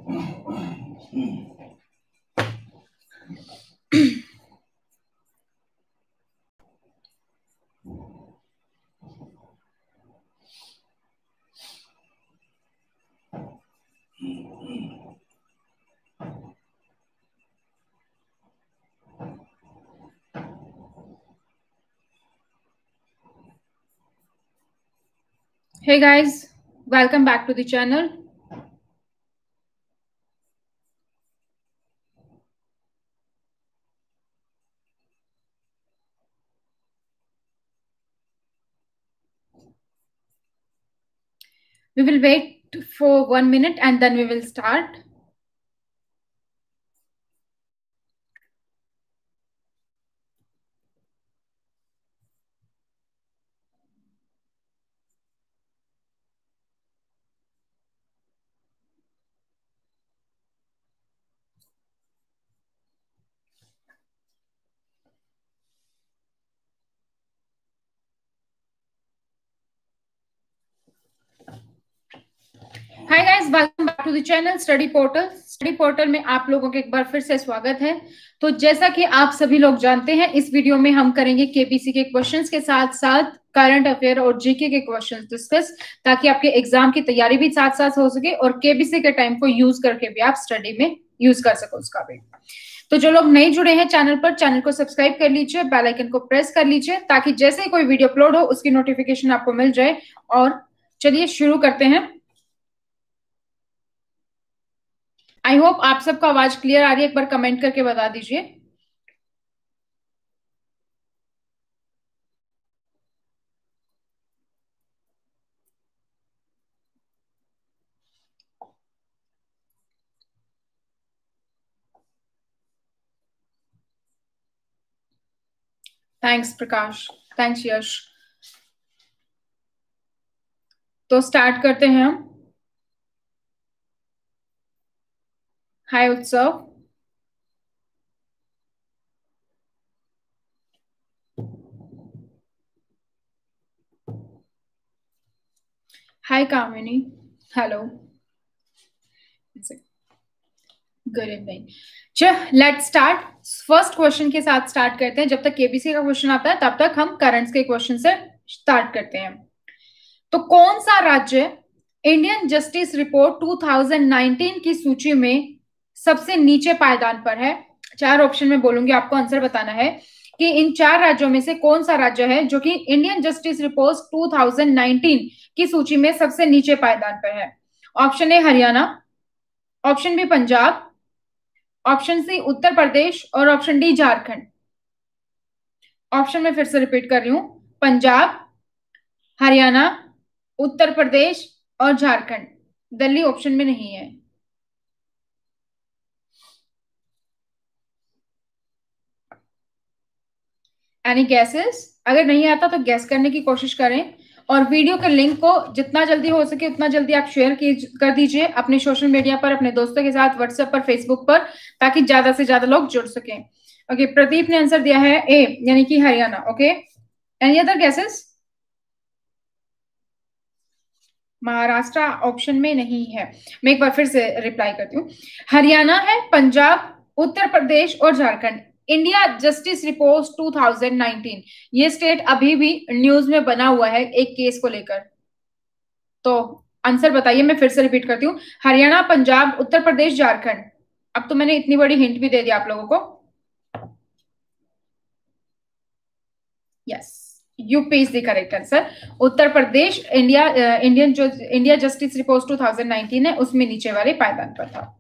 Hey guys, welcome back to the channel. We will wait for 1 minute and then we will start. Hi guys, welcome back to the channel study portal. Study portal में आप लोगों के एक बार फिर से स्वागत है। तो जैसा कि आप सभी लोग जानते हैं, इस वीडियो में हम करेंगे केबीसी के क्वेश्चंस के साथ साथ करंट अफेयर और जीके के क्वेश्चंस डिस्कस, ताकि आपके एग्जाम की तैयारी भी साथ साथ हो सके और केबीसी के टाइम को यूज करके भी आप स्टडी में यूज कर सको उसका भी। तो जो लोग नए जुड़े हैं चैनल पर, चैनल को सब्सक्राइब कर लीजिए, बेल आइकन को प्रेस कर लीजिए, ताकि जैसे ही कोई वीडियो अपलोड हो उसकी नोटिफिकेशन आपको मिल जाए। और चलिए शुरू करते हैं। आई होप आप सबको आवाज क्लियर आ रही है, एक बार कमेंट करके बता दीजिए। थैंक्स प्रकाश, थैंक्स यश। तो स्टार्ट करते हैं हम। हाय उत्सव, हाय कामिनी, हेलो, गुड इवनिंग। चल लेट्स स्टार्ट। फर्स्ट क्वेश्चन के साथ स्टार्ट करते हैं। जब तक केबीसी का क्वेश्चन आता है तब तक हम करंट्स के क्वेश्चन से स्टार्ट करते हैं। तो कौन सा राज्य इंडियन जस्टिस रिपोर्ट 2019 की सूची में सबसे नीचे पायदान पर है? 4 ऑप्शन में बोलूंगी, आपको आंसर बताना है कि इन 4 राज्यों में से कौन सा राज्य है जो कि इंडियन जस्टिस रिपोर्ट 2019 की सूची में सबसे नीचे पायदान पर है। Option A Haryana, option B Punjab, option C Uttar Pradesh और ऑप्शन डी झारखंड। ऑप्शन में फिर से रिपीट कर रही हूं, पंजाब, हरियाणा, उत्तर प्रदेश और झारखंड। दिल्ली ऑप्शन में नहीं है। Any gases? अगर नहीं आता तो गैस करने की कोशिश करें, और वीडियो के लिंक को जितना जल्दी हो सके उतना जल्दी आप शेयर कर दीजिए अपने सोशल मीडिया पर, अपने दोस्तों के साथ, व्हाट्सएप पर, फेसबुक पर, ताकि ज्यादा से ज्यादा लोग जुड़ सकें। ओके, प्रदीप ने आंसर दिया है ए, यानी कि Haryana. Okay, any other gases? Maharashtra option में नहीं है। मैं एक बार फिर से रिप्लाई करती हूँ, हरियाणा है, पंजाब, उत्तर प्रदेश और झारखंड। इंडिया जस्टिस रिपोर्ट 2019 ये स्टेट अभी भी न्यूज में बना हुआ है एक केस को लेकर। तो आंसर बताइए। मैं फिर से रिपीट करती हूँ, हरियाणा, पंजाब, उत्तर प्रदेश, झारखंड। अब तो मैंने इतनी बड़ी हिंट भी दे दी आप लोगों को। Yes, UP is the correct answer. Uttar Pradesh India justice report 2019 है, उसमें नीचे वाले पायदान पर था।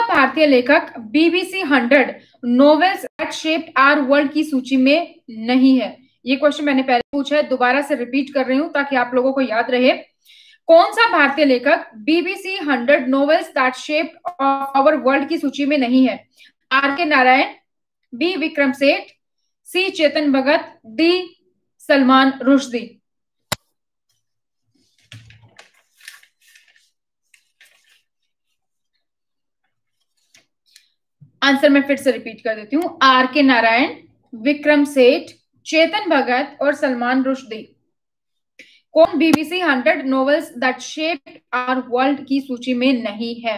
भारतीय लेखक BBC 100 novels that shaped our world की सूची में नहीं है? ये क्वेश्चन मैंने पहले पूछा है, दोबारा से रिपीट कर रही हूं ताकि आप लोगों को याद रहे। कौन सा भारतीय लेखक BBC 100 novels that shaped our world की सूची में नहीं है? आर के नारायण, बी विक्रम सेठ, सी चेतन भगत, डी सलमान रुश्दी। आंसर मैं फिर से रिपीट कर देती हूँ, आर के नारायण, विक्रम सेठ, चेतन भगत और सलमान रुश्दी। कौन BBC 100 novels that shaped our world की सूची में नहीं है?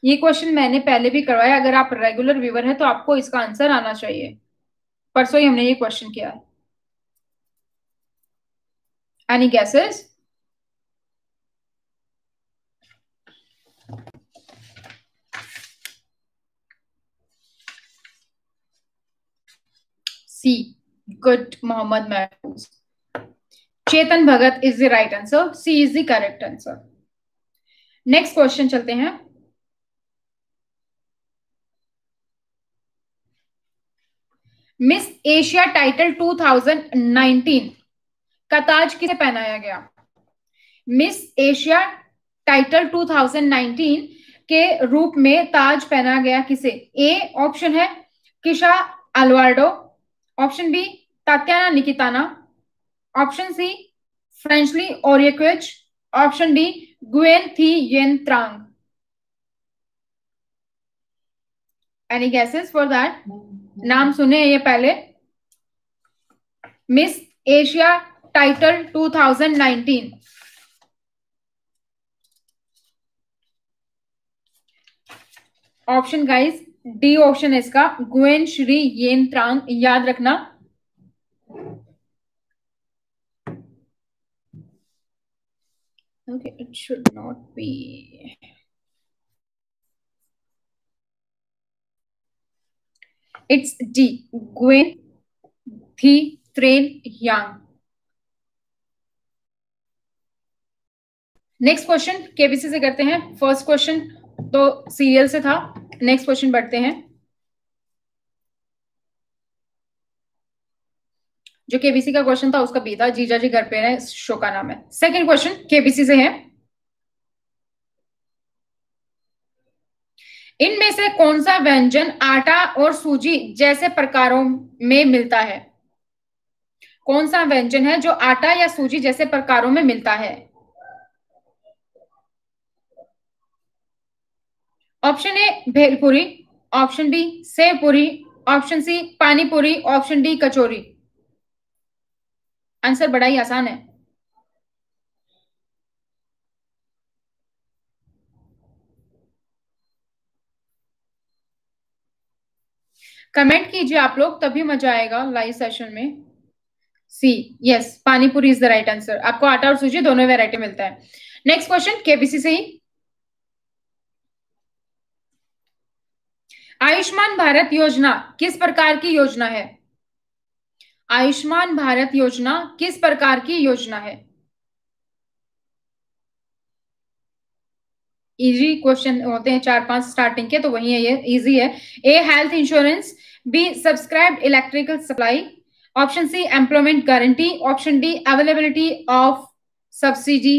ये क्वेश्चन मैंने पहले भी करवाया, अगर आप रेगुलर व्यूअर हैं तो आपको इसका आंसर आना चाहिए, परसों ही हमने ये क्वेश्चन किया है। Any guesses? C, good, Mohammad Mahfooz. Chetan Bhagat is the right answer, C is the correct answer. Next question चलते हैं। मिस एशिया टाइटल 2019 का ताज किसे पहनाया गया? मिस एशिया टाइटल 2019 के रूप में ताज पहना गया किसे? ए ऑप्शन है Kisha Alvarado, option B Tatiana Nikitina, option C फ्रेंचली ओरियक्विच, option D Nguyen Thi Yen Trang. Any guesses for that? नाम सुने ये पहले? Miss Asia title 2019। Option guys, D option है इसका, गुएन श्री येन त्रांग, याद रखना। Okay, it should not be. It's D, Gwen Thi Train Yang. Next question KBC से करते हैं। फर्स्ट क्वेश्चन तो सीरियल से था, नेक्स्ट क्वेश्चन बढ़ते हैं। जो केबीसी का क्वेश्चन था उसका बी था, जीजा जी घर पे है, शो का नाम है। सेकंड क्वेश्चन केबीसी से है, इनमें से कौन सा व्यंजन आटा और सूजी जैसे प्रकारों में मिलता है? कौन सा व्यंजन है जो आटा या सूजी जैसे प्रकारों में मिलता है? Option A bhelpuri, option B sevpuri, option C panipuri, option D kachori. Answer बड़ा ही आसान है। कमेंट कीजिए आप लोग, तभी मजा आएगा लाइव सेशन में। C, yes, panipuri is the right answer. आपको आटा और सूजी दोनों वैरायटी मिलता है। नेक्स्ट क्वेश्चन केबीसी से ही, आयुष्मान भारत योजना किस प्रकार की योजना है? आयुष्मान भारत योजना किस प्रकार की योजना है? इजी क्वेश्चन होते हैं 4-5 स्टार्टिंग के, तो वही है, ये इजी है। A health insurance, B subscribe electrical supply, option C employment guarantee, option D availability of subsidy.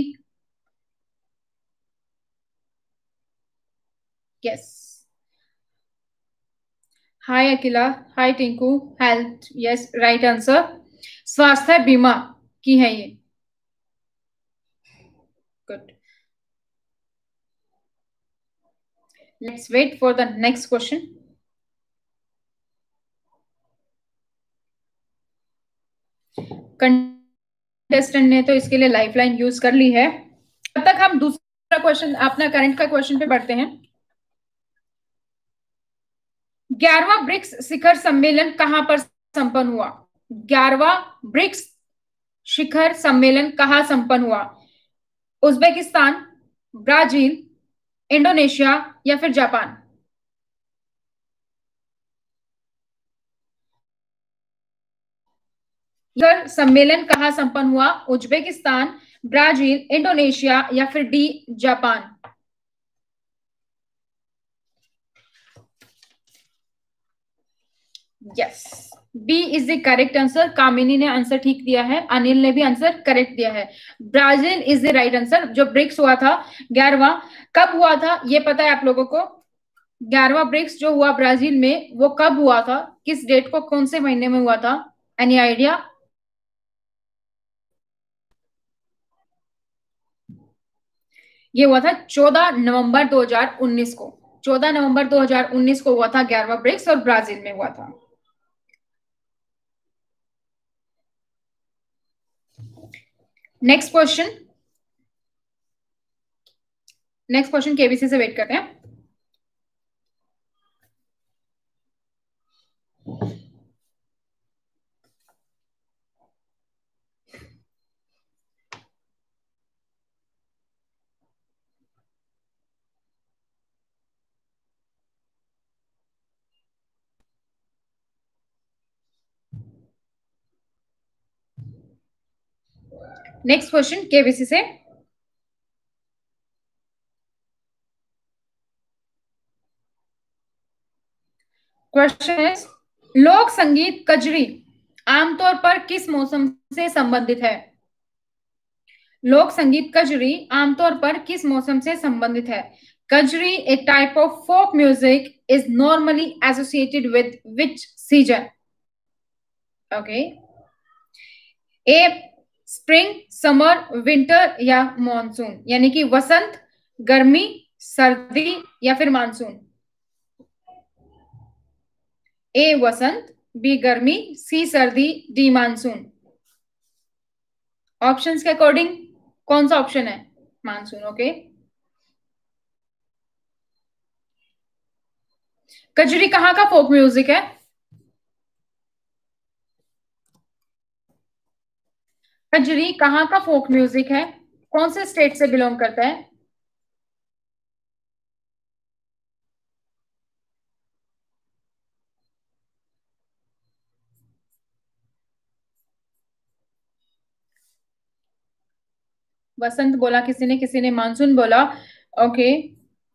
Yes, hi Akhila, hi Tinku, health, yes right answer, स्वास्थ्य बीमा की है ये। Good, let's wait for the next question. Contestant ने तो इसके लिए lifeline use कर ली है। तब तक हम दूसरा क्वेश्चन, अपना करंट का क्वेश्चन पे बढ़ते हैं। 11वां ब्रिक्स शिखर सम्मेलन कहां पर संपन्न हुआ? 11वां ब्रिक्स शिखर सम्मेलन कहां संपन्न हुआ? उज्बेकिस्तान, ब्राजील, इंडोनेशिया या फिर जापान? शिखर सम्मेलन कहां संपन्न हुआ? उज्बेकिस्तान, ब्राजील, इंडोनेशिया या फिर D Japan? Yes, B is the correct answer. Kamini ने आंसर ठीक दिया है, अनिल ने भी आंसर करेक्ट दिया है। Brazil is the right answer. जो ब्रिक्स हुआ था 11वां, कब हुआ था ये पता है आप लोगों को? 11वां ब्रिक्स जो हुआ ब्राजील में, वो कब हुआ था, किस डेट को, कौन से महीने में हुआ था? Any idea? ये हुआ था 14 नवंबर 2019 को। 14 नवंबर 2019 को हुआ था 11वां ब्रिक्स, और ब्राजील में हुआ था। नेक्स्ट क्वेश्चन केबीसी से वेट करते हैं। नेक्स्ट क्वेश्चन केबीसी से। क्वेश्चन है, लोक संगीत कजरी आमतौर पर किस मौसम से संबंधित है? लोक संगीत कजरी आमतौर पर किस मौसम से संबंधित है? Kajari, a type of folk music, is normally associated with which season? Okay. A spring, summer, winter या मॉनसून, यानी कि वसंत, गर्मी, सर्दी या फिर मानसून। ए वसंत, बी गर्मी, सी सर्दी, डी मानसून। ऑप्शंस के अकॉर्डिंग कौन सा ऑप्शन है? मानसून। ओके। कजरी कहाँ का फोक म्यूजिक है? कजरी कहाँ का फोक म्यूजिक है? कौन से स्टेट से बिलोंग करता है? वसंत बोला किसी ने मानसून बोला। ओके।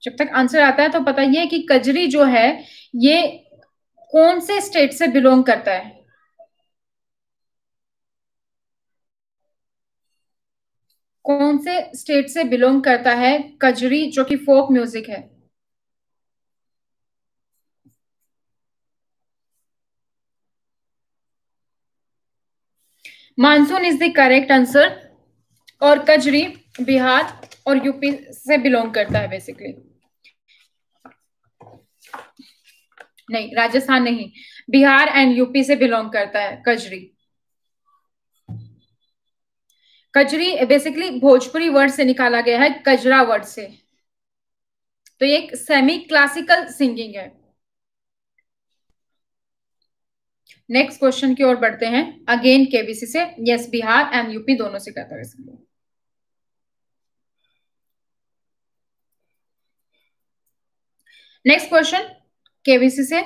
जब तक आंसर आता है तो पता ये कि कजरी जो है ये कौन से स्टेट से बिलोंग करता है? कौन से स्टेट से बिलोंग करता है कजरी जो कि फोक म्यूजिक है? Monsoon is the correct answer. और कजरी बिहार और यूपी से बिलोंग करता है बेसिकली। नहीं, राजस्थान नहीं, बिहार एंड यूपी से बिलोंग करता है कजरी। कजरी बेसिकली भोजपुरी वर्ड से निकाला गया है, कजरा वर्ड से। तो ये एक सेमी क्लासिकल सिंगिंग है। नेक्स्ट क्वेश्चन की ओर बढ़ते हैं, अगेन केबीसी से। यस, बिहार एंड यूपी दोनों से करता है। नेक्स्ट क्वेश्चन केबीसी से।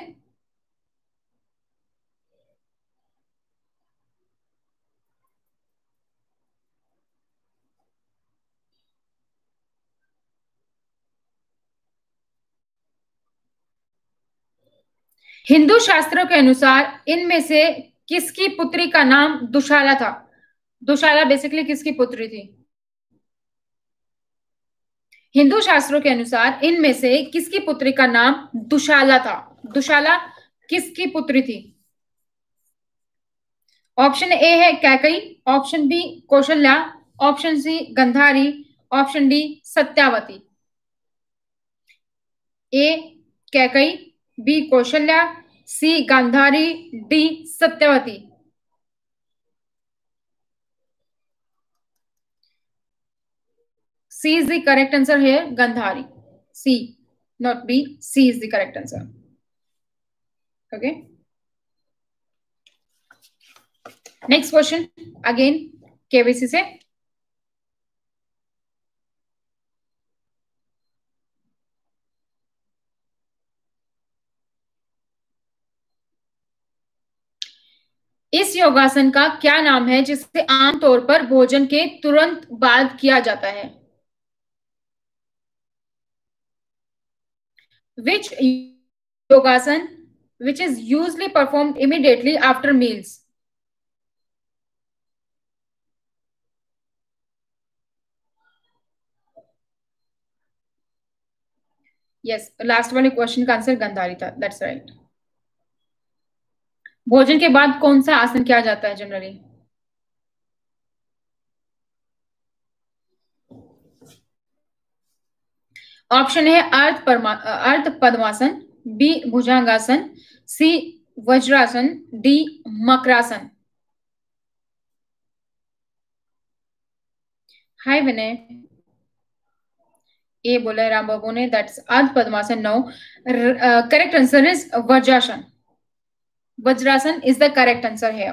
हिंदू शास्त्रों के अनुसार इनमें से किसकी पुत्री का नाम दुशाला था? दुशाला बेसिकली किसकी पुत्री थी? हिंदू शास्त्रों के अनुसार इनमें से किसकी पुत्री का नाम दुशाला था? दुशाला किसकी पुत्री थी? ऑप्शन ए है Kaikeyi, option B Kaushalya, option C Gandhari, option D Satyavati. A Kaikeyi, B Kaushalya, C Gandhari, D Satyavati. C is the correct answer here, Gandhari. C, not B. C is the correct answer. Okay. Next question again KBC से। इस योगासन का क्या नाम है जिसे आमतौर पर भोजन के तुरंत बाद किया जाता है? Which yogasan which is usually performed immediately after meals? Yes, last वाले क्वेश्चन का आंसर गंधारी था। That's right. भोजन के बाद कौन सा आसन किया जाता है जनरली? ऑप्शन है Ardha Padmasana, B Bhujangasana, C Vajrasana, D Makarasana. Hi Vinay. A बोला है राम बाबू ने, that's Ardha Padmasana. No, correct answer is Vajrasana. Vajrasana is the correct answer है।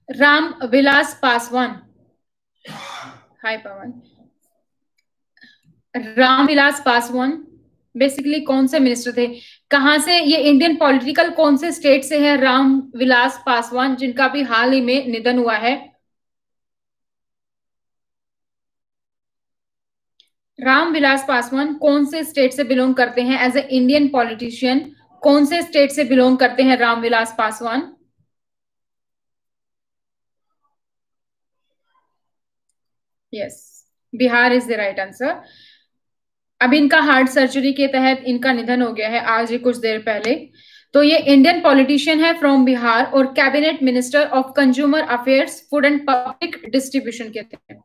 राम विलास पासवान। हाय पवन। रामविलास पासवान बेसिकली कौन से मिनिस्टर थे? कहां से ये इंडियन पॉलिटिकल कौन से स्टेट से है रामविलास पासवान, जिनका भी हाल ही में निधन हुआ है? रामविलास पासवान कौन से स्टेट से बिलोंग करते हैं एज ए इंडियन पॉलिटिशियन? कौन से स्टेट से बिलोंग करते हैं Ramvilas Paswan? Yes, Bihar is the right answer. अब इनका हार्ट सर्जरी के तहत इनका निधन हो गया है आज ही कुछ देर पहले। तो ये इंडियन पॉलिटिशियन है फ्रॉम बिहार और cabinet minister of consumer affairs, food and public distribution के थे।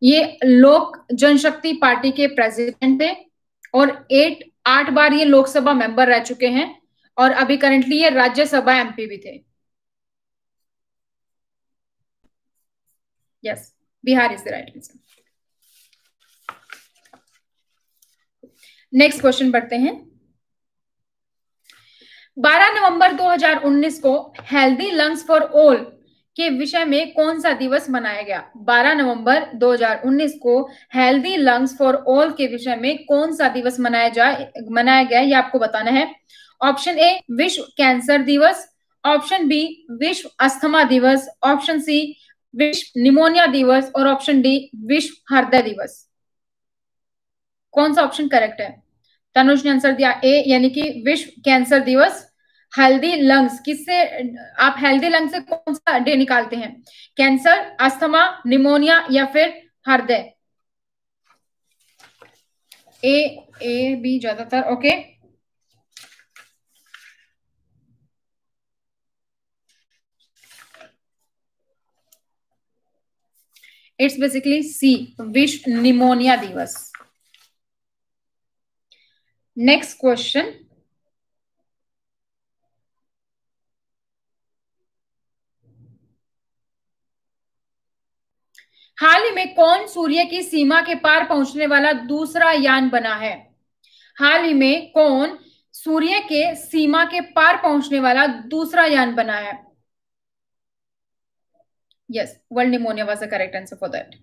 ये लोक जनशक्ति पार्टी के प्रेसिडेंट थे और 8 बार ये लोकसभा मेंबर रह चुके हैं और अभी करंटली ये राज्यसभा एमपी भी थे। Yes, Bihar is the right answer. Next question बढ़ते हैं। 12 नवंबर 2019 को हेल्दी लंग्स फॉर ऑल के विषय में कौन सा दिवस मनाया गया? 12 नवंबर 2019 को हेल्दी लंग्स फॉर ऑल के विषय में कौन सा दिवस मनाया गया, ये आपको बताना है। ऑप्शन ए विश्व कैंसर दिवस, ऑप्शन बी विश्व अस्थमा दिवस, ऑप्शन सी विश्व निमोनिया दिवस और ऑप्शन डी विश्व हृदय दिवस। कौन सा ऑप्शन करेक्ट है? तनुज ने आंसर दिया ए, यानी कि विश्व कैंसर दिवस। हेल्दी लंग्स किससे, आप हेल्दी लंग्स से कौन सा डे निकालते हैं? कैंसर, अस्थमा, निमोनिया या फिर हृदय? ए, ए बी ज्यादातर। ओके, इट्स बेसिकली सी, विश्व निमोनिया दिवस। Next question. हाल ही में कौन सूर्य की सीमा के पार पहुंचने वाला दूसरा यान बना है? हाल ही में कौन सूर्य के सीमा के पार पहुंचने वाला दूसरा यान बना है? Yes, world pneumonia was the correct answer for that.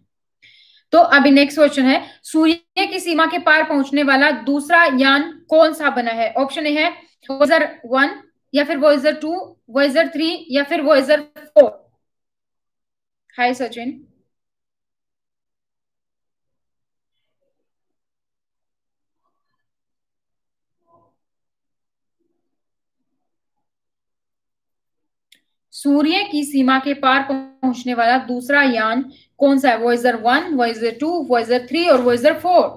तो अभी नेक्स्ट क्वेश्चन है, सूर्य की सीमा के पार पहुंचने वाला दूसरा यान कौन सा बना है? ऑप्शन ए है वोएजर 1 या फिर वोएजर 2, वोएजर 3 या फिर वोएजर 4। हाय सचिन। सूर्य की सीमा के पार पहुंचने वाला दूसरा यान कौन सा है? वोएजर 1, वोएजर 2, वोएजर 3 और Voyager 4।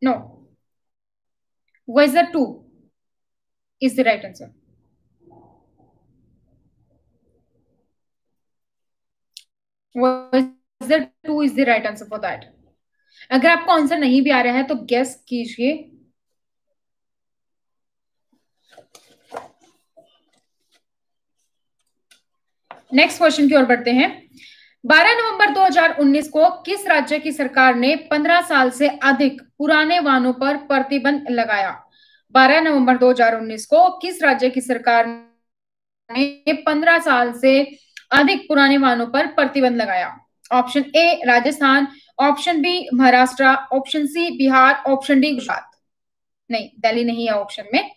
No, Voyager 2 is the right answer. Voyager 2 is the right answer for that. अगर आपको आंसर नहीं भी आ रहा है तो गेस कीजिए। नेक्स्ट क्वेश्चन की ओर बढ़ते हैं। 12 नवंबर 2019 को किस राज्य की सरकार ने 15 साल से अधिक पुराने वाहनों पर प्रतिबंध लगाया? 12 नवंबर 2019 को किस राज्य की सरकार ने 15 साल से अधिक पुराने वाहनों पर प्रतिबंध लगाया? Option A Rajasthan, option B Maharashtra, option C Bihar, option D Gujarat. नहीं, दिल्ली नहीं है ऑप्शन में।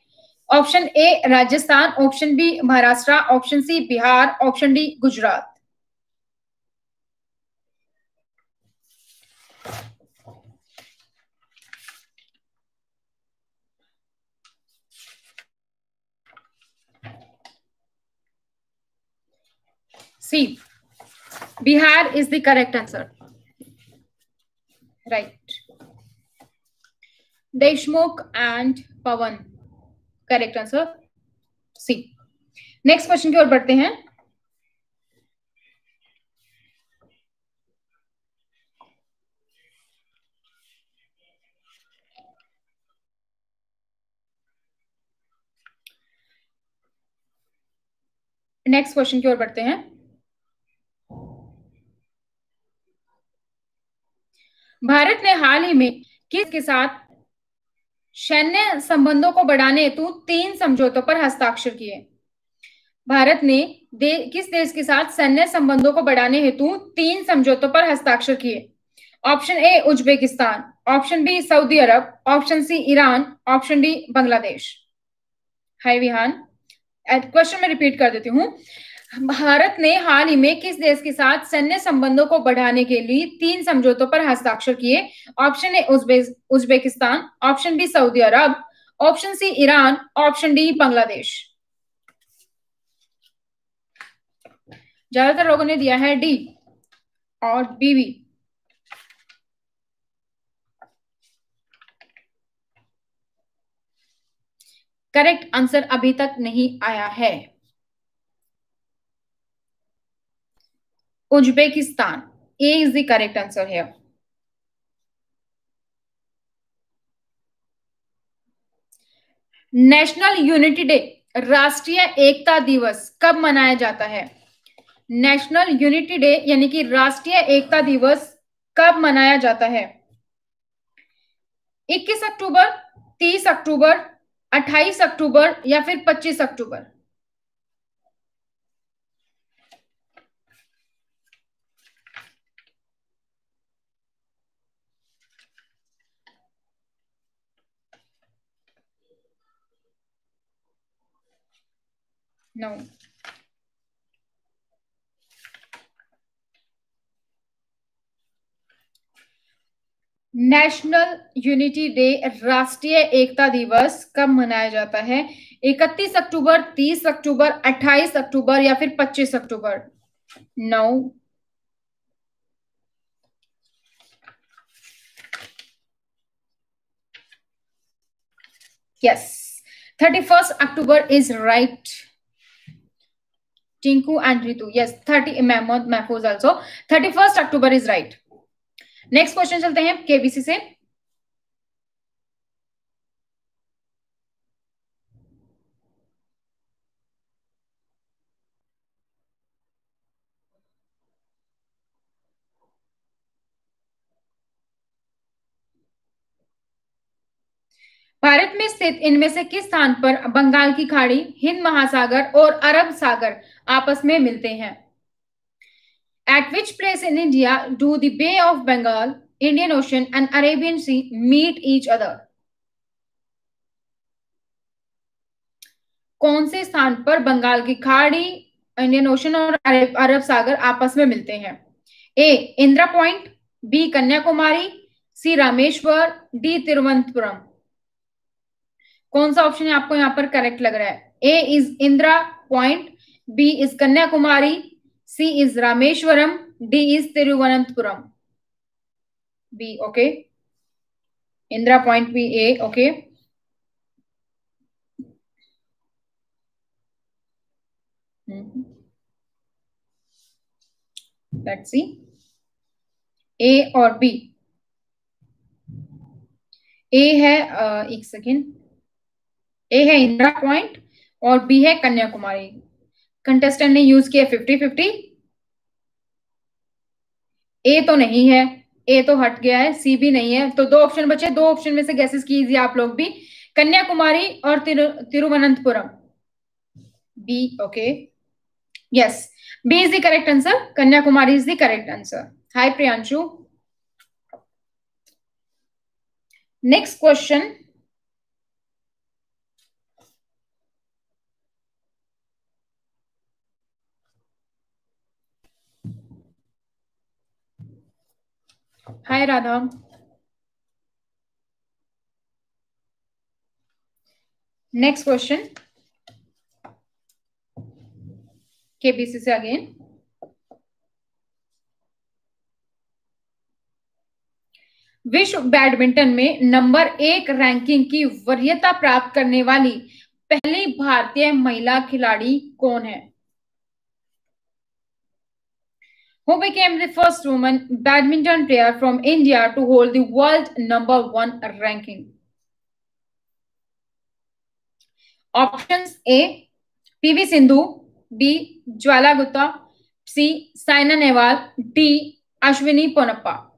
Option A Rajasthan, option B Maharashtra, option C Bihar, option D Gujarat. C, Bihar is the correct answer, right. Deshmukh and Pawan, correct answer C. Next question की ओर बढ़ते हैं। नेक्स्ट क्वेश्चन की ओर बढ़ते हैं। भारत ने हाल ही में किसके साथ सैन्य संबंधों को बढ़ाने हेतु 3 समझौतों पर हस्ताक्षर किए? भारत ने किस देश के साथ सैन्य संबंधों को बढ़ाने हेतु 3 समझौतों पर हस्ताक्षर किए? Option A Uzbekistan, option B Saudi Arabia, option C Iran, option D Bangladesh. Hi Vihan, question में रिपीट कर देती हूँ। भारत ने हाल ही में किस देश के साथ सैन्य संबंधों को बढ़ाने के लिए 3 समझौतों पर हस्ताक्षर किए? Option A Uzbekistan, option B Saudi Arabia, option C Iran, option D Bangladesh. ज्यादातर लोगों ने दिया है डी और बी भी। करेक्ट आंसर अभी तक नहीं आया है, Uzbekistan. A is the correct answer है। नेशनल यूनिटी डे, राष्ट्रीय एकता दिवस कब मनाया जाता है? नेशनल यूनिटी डे यानी कि राष्ट्रीय एकता दिवस कब मनाया जाता है? 21 अक्टूबर, 30 अक्टूबर, 28 अक्टूबर या फिर 25 October? No. National unity day, राष्ट्रीय एकता दिवस कब मनाया जाता है? 31 अक्टूबर, 30 अक्टूबर, 28 अक्टूबर या फिर 25 October? No. Yes, 31 October is right. Tinku and Ritu, yes 30 Mahfooz also 31 October is right. Next question चलते हैं केबीसी से। भारत में स्थित इनमें से किस स्थान पर बंगाल की खाड़ी, हिंद महासागर और अरब सागर आपस में मिलते हैं? At which place in India do the Bay of Bengal, Indian Ocean and Arabian Sea meet each other? कौन से स्थान पर बंगाल की खाड़ी, इंडियन ओशन और अरब सागर आपस में मिलते हैं? ए इंदिरा पॉइंट, बी कन्याकुमारी, सी रामेश्वर, डी तिरुवनंतपुरम। कौन सा ऑप्शन आपको यहाँ पर करेक्ट लग रहा है? A is Indira point, B is Kanyakumari, C is Rameswaram, D is Thiruvananthapuram. B, okay. Indira point B, A, okay. Let's see, A और बी। ए है एक सेकेंड, ए है इंदिरा पॉइंट और बी है कन्याकुमारी। कंटेस्टेंट ने यूज किया 50-50। ए तो नहीं है, ए तो हट गया है, सी भी नहीं है, तो 2 ऑप्शन बचे। 2 ऑप्शन में से गैसेस कीजिए आप लोग भी, कन्याकुमारी और Thiruvananthapuram. B, okay, yes, B is the correct answer, Kanyakumari is the correct answer. Hi Priyanshu. Next question, hi Radha. Next question KBC से अगेन। विश्व बैडमिंटन में नंबर 1 रैंकिंग की वरीयता प्राप्त करने वाली पहली भारतीय महिला खिलाड़ी कौन है? Who became the first woman badminton player from India to hold the world number 1 ranking? Options A, PV Sindhu, B, Jwala Gupta, C, Saina Nehwal, D, Ashwini Ponappa.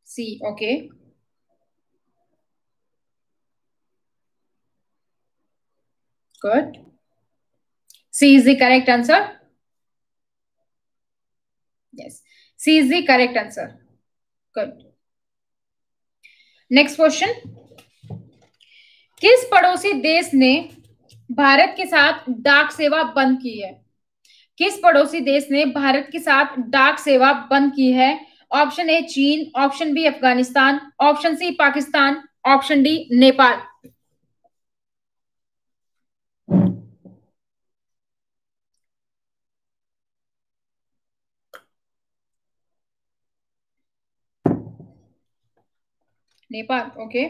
C, okay. Good. C is the correct answer. Yes, C is the correct answer. Good. Next question. किस पड़ोसी देश ने भारत के साथ डाक सेवा बंद की है? किस पड़ोसी देश ने भारत के साथ डाक सेवा बंद की है? Option A China, option B Afghanistan, option C Pakistan, option D Nepal. Nepal, okay.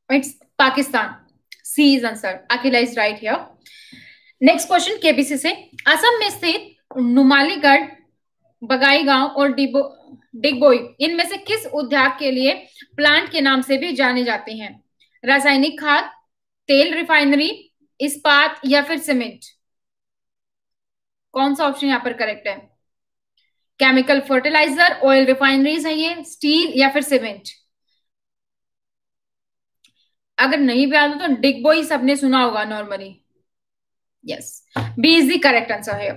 It's Pakistan. C is answer. Akila is right here. Next question KBC से. असम में स्थित नुमालीगढ़, बगाईगांव और डिगबोई इनमें से किस उद्योग के लिए प्लांट के नाम से भी जाने जाते हैं? रासायनिक खाद, तेल रिफाइनरी, इस्पात या फिर सीमेंट? कौन सा ऑप्शन यहाँ पर करेक्ट है? केमिकल फर्टिलाइजर, ऑयल रिफाइनरीज है ये, स्टील या फिर सीमेंट? अगर नहीं भी आता तो डिगबोई सबने सुना होगा normally. Yes, B is the correct answer है.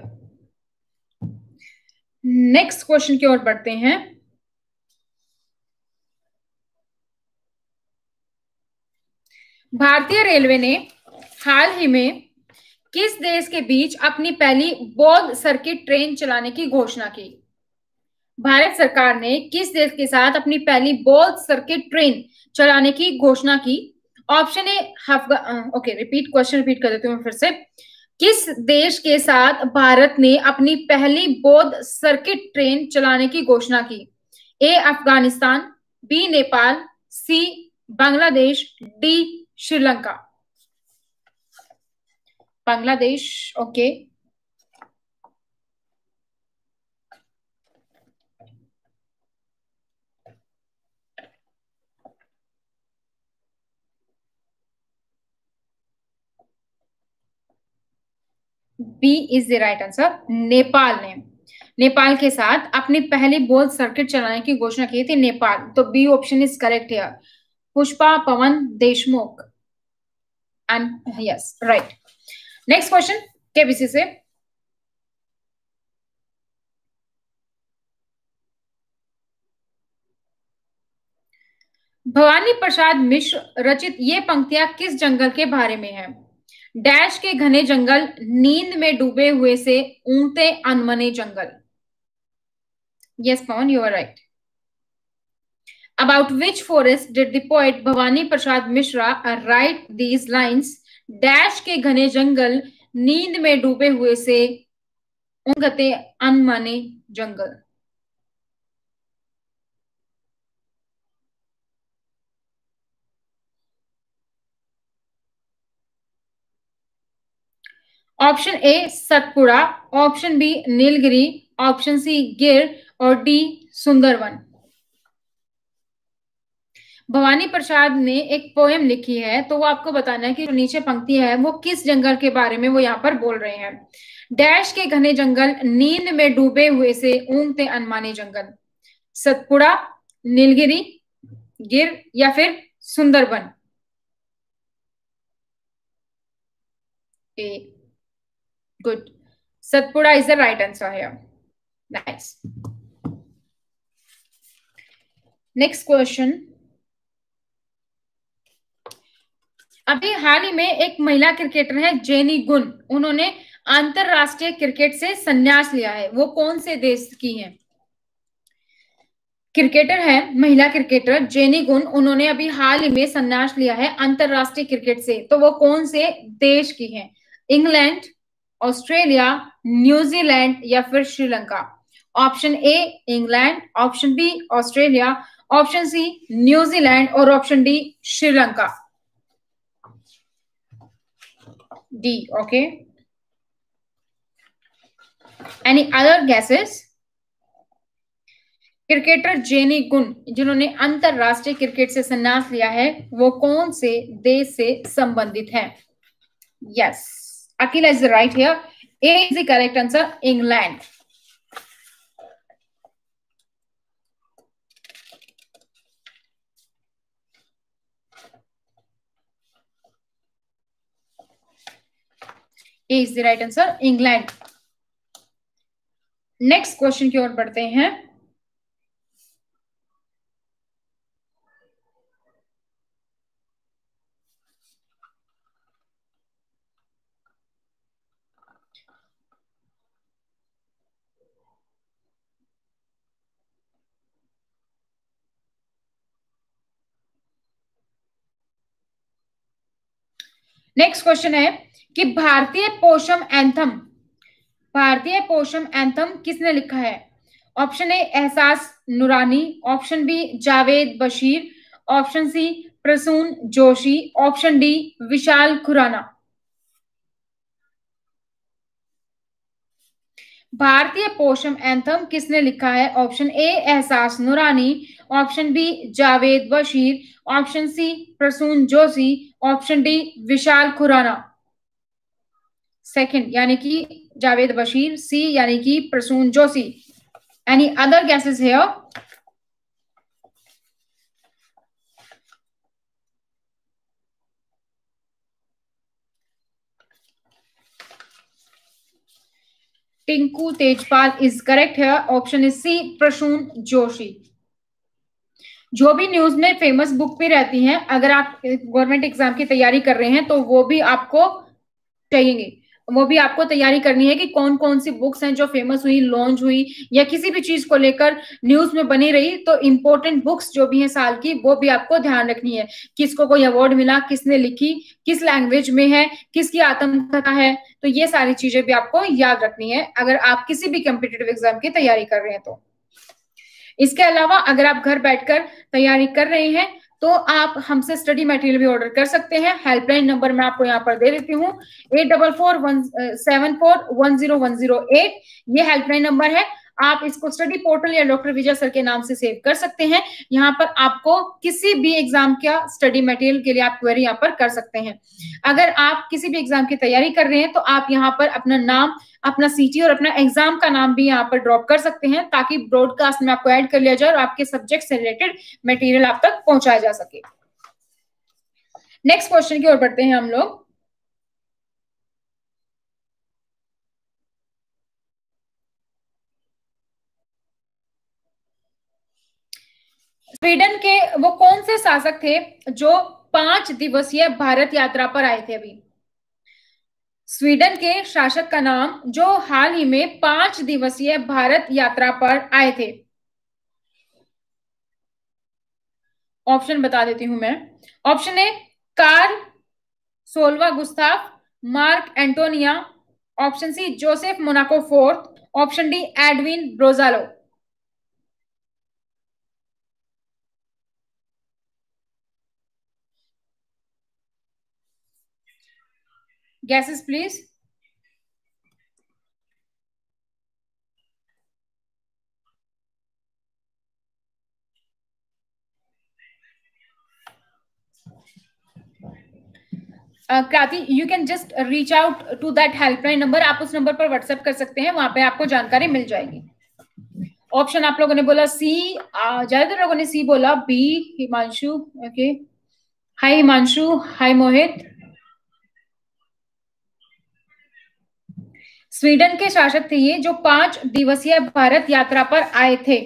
नेक्स्ट क्वेश्चन की ओर बढ़ते हैं. भारतीय रेलवे ने हाल ही में किस देश के बीच अपनी पहली बौद्ध सर्किट ट्रेन चलाने की घोषणा की? भारत सरकार ने किस देश के साथ अपनी पहली बौद्ध सर्किट ट्रेन चलाने की घोषणा की? ऑप्शन ए ओके, क्वेश्चन रिपीट कर देती हूँ फिर से. किस देश के साथ भारत ने अपनी पहली बौद्ध सर्किट ट्रेन चलाने की घोषणा की? A Afghanistan, B Nepal, C Bangladesh, D Sri Lanka. Bangladesh, okay. B is the right answer. Nepal के साथ अपनी पहली बौद्ध सर्किट चलाने की घोषणा की थी नेपाल. तो B option is correct here. Pushpa Pawan Deshmukh and yes, right. Next question KBC से. भवानी प्रसाद मिश्र रचित ये पंक्तियां किस जंगल के बारे में है? डैश के घने जंगल, नींद में डूबे हुए से ऊंघते अनमने जंगल. Yes Pavan, you are right. About which forest did the poet Bhavani Prasad Mishra write these lines? Dash के घने जंगल, नींद में डूबे हुए से ऊंघते अनमने जंगल. Option A Satpura, option B Nilgiri, option C Gir और डी सुंदरवन. भवानी प्रसाद ने एक पोएम लिखी है, तो वो आपको बताना है कि जो नीचे पंक्ति है वो किस जंगल के बारे में वो यहाँ पर बोल रहे हैं. डैश के घने जंगल, नींद में डूबे हुए से ऊंघते अनमाने जंगल. सतपुड़ा, नीलगिरी, गिर या फिर Sundarban? A good, Satpura is the right answer है. नाइस. Next question. अभी हाल ही में एक महिला क्रिकेटर है जेनी गुन, उन्होंने अंतरराष्ट्रीय क्रिकेट से संन्यास लिया है. वो कौन से देश की हैं? क्रिकेटर है, महिला क्रिकेटर जेनी गुन, उन्होंने अभी हाल ही में संन्यास लिया है अंतरराष्ट्रीय क्रिकेट से। तो वो कौन से देश की है? इंग्लैंड, ऑस्ट्रेलिया, न्यूजीलैंड या फिर Sri Lanka? Option A England, option B Australia, option C New Zealand और option D Sri Lanka. D, okay. Any other guesses? Cricketer Jenny Gunn जिन्होंने अंतरराष्ट्रीय क्रिकेट से संन्यास लिया है, वो कौन से देश से संबंधित है? Yes, Akila is right here. A is the correct answer, England. A is the right answer, England. Next question की ओर बढ़ते हैं। नेक्स्ट क्वेश्चन है कि भारतीय पोषम एंथम किसने लिखा है? Option A Ehsaas Noorani, option B Javed Bashir, option C Prasoon Joshi, option D Vishal Khurana. भारतीय पोषम एंथम किसने लिखा है? Option A Ehsaas Noorani, option B Javed Bashir, option C Prasoon Joshi, option D Vishal Khurana. Second यानी कि जावेद बशीर, सी यानी कि Prasoon Joshi. Any other guesses here? Tinku Tejpal is correct है। Option is C Prasoon Joshi. जो भी न्यूज में फेमस बुक भी रहती हैं, अगर आप गवर्नमेंट एग्जाम की तैयारी कर रहे हैं तो वो भी आपको चाहिए, वो भी आपको तैयारी करनी है कि कौन कौन सी बुक्स हैं जो फेमस हुई, लॉन्च हुई या किसी भी चीज को लेकर न्यूज में बनी रही। तो इंपॉर्टेंट बुक्स जो भी हैं साल की, वो भी आपको ध्यान रखनी है। किसको कोई अवार्ड मिला, किसने लिखी, किस लैंग्वेज में है, किसकी आत्मकथा है, तो ये सारी चीजें भी आपको याद रखनी है अगर आप किसी भी कॉम्पिटिटिव एग्जाम की तैयारी कर रहे हैं तो। इसके अलावा अगर आप घर बैठकर तैयारी कर रहे हैं तो आप हमसे स्टडी मटेरियल भी ऑर्डर कर सकते हैं। हेल्पलाइन नंबर मैं आपको यहाँ पर दे देती हूँ, 8441741010 ये हेल्पलाइन नंबर है। आप इसको स्टडी पोर्टल या डॉक्टर विजय सर के नाम से सेव कर सकते हैं। यहाँ पर आपको किसी भी एग्जाम का स्टडी मटेरियल के लिए आप क्वेरी यहाँ पर कर सकते हैं। अगर आप किसी भी एग्जाम की तैयारी कर रहे हैं तो आप यहाँ पर अपना नाम, अपना सीटी और अपना एग्जाम का नाम भी यहाँ पर ड्रॉप कर सकते हैं, ताकि ब्रॉडकास्ट में आपको ऐड कर लिया जाए और आपके सब्जेक्ट से रिलेटेड मटेरियल आप तक पहुंचाया जा सके। नेक्स्ट क्वेश्चन की ओर बढ़ते हैं हम लोग। स्वीडन के वो कौन से शासक थे जो 5 दिवसीय भारत यात्रा पर आए थे? अभी स्वीडन के शासक का नाम जो हाल ही में 5 दिवसीय भारत यात्रा पर आए थे। ऑप्शन बता देती हूं मैं। ऑप्शन ए कार्ल सोलवा Gustaf, Mark Antonia, option C Joseph Monaco fourth, option D Edwin ब्रोजालो। Guesses please. Kranti, you can just reach out to that helpline number. आप उस नंबर पर व्हाट्सएप कर सकते हैं, वहां पे आपको जानकारी मिल जाएगी। ऑप्शन आप लोगों ने बोला सी, ज्यादातर लोगों ने सी बोला। B Himanshu, okay. Hi Himanshu, hi Mohit. Sweden के शासक थे ये जो 5 दिवसीय भारत यात्रा पर आए थे।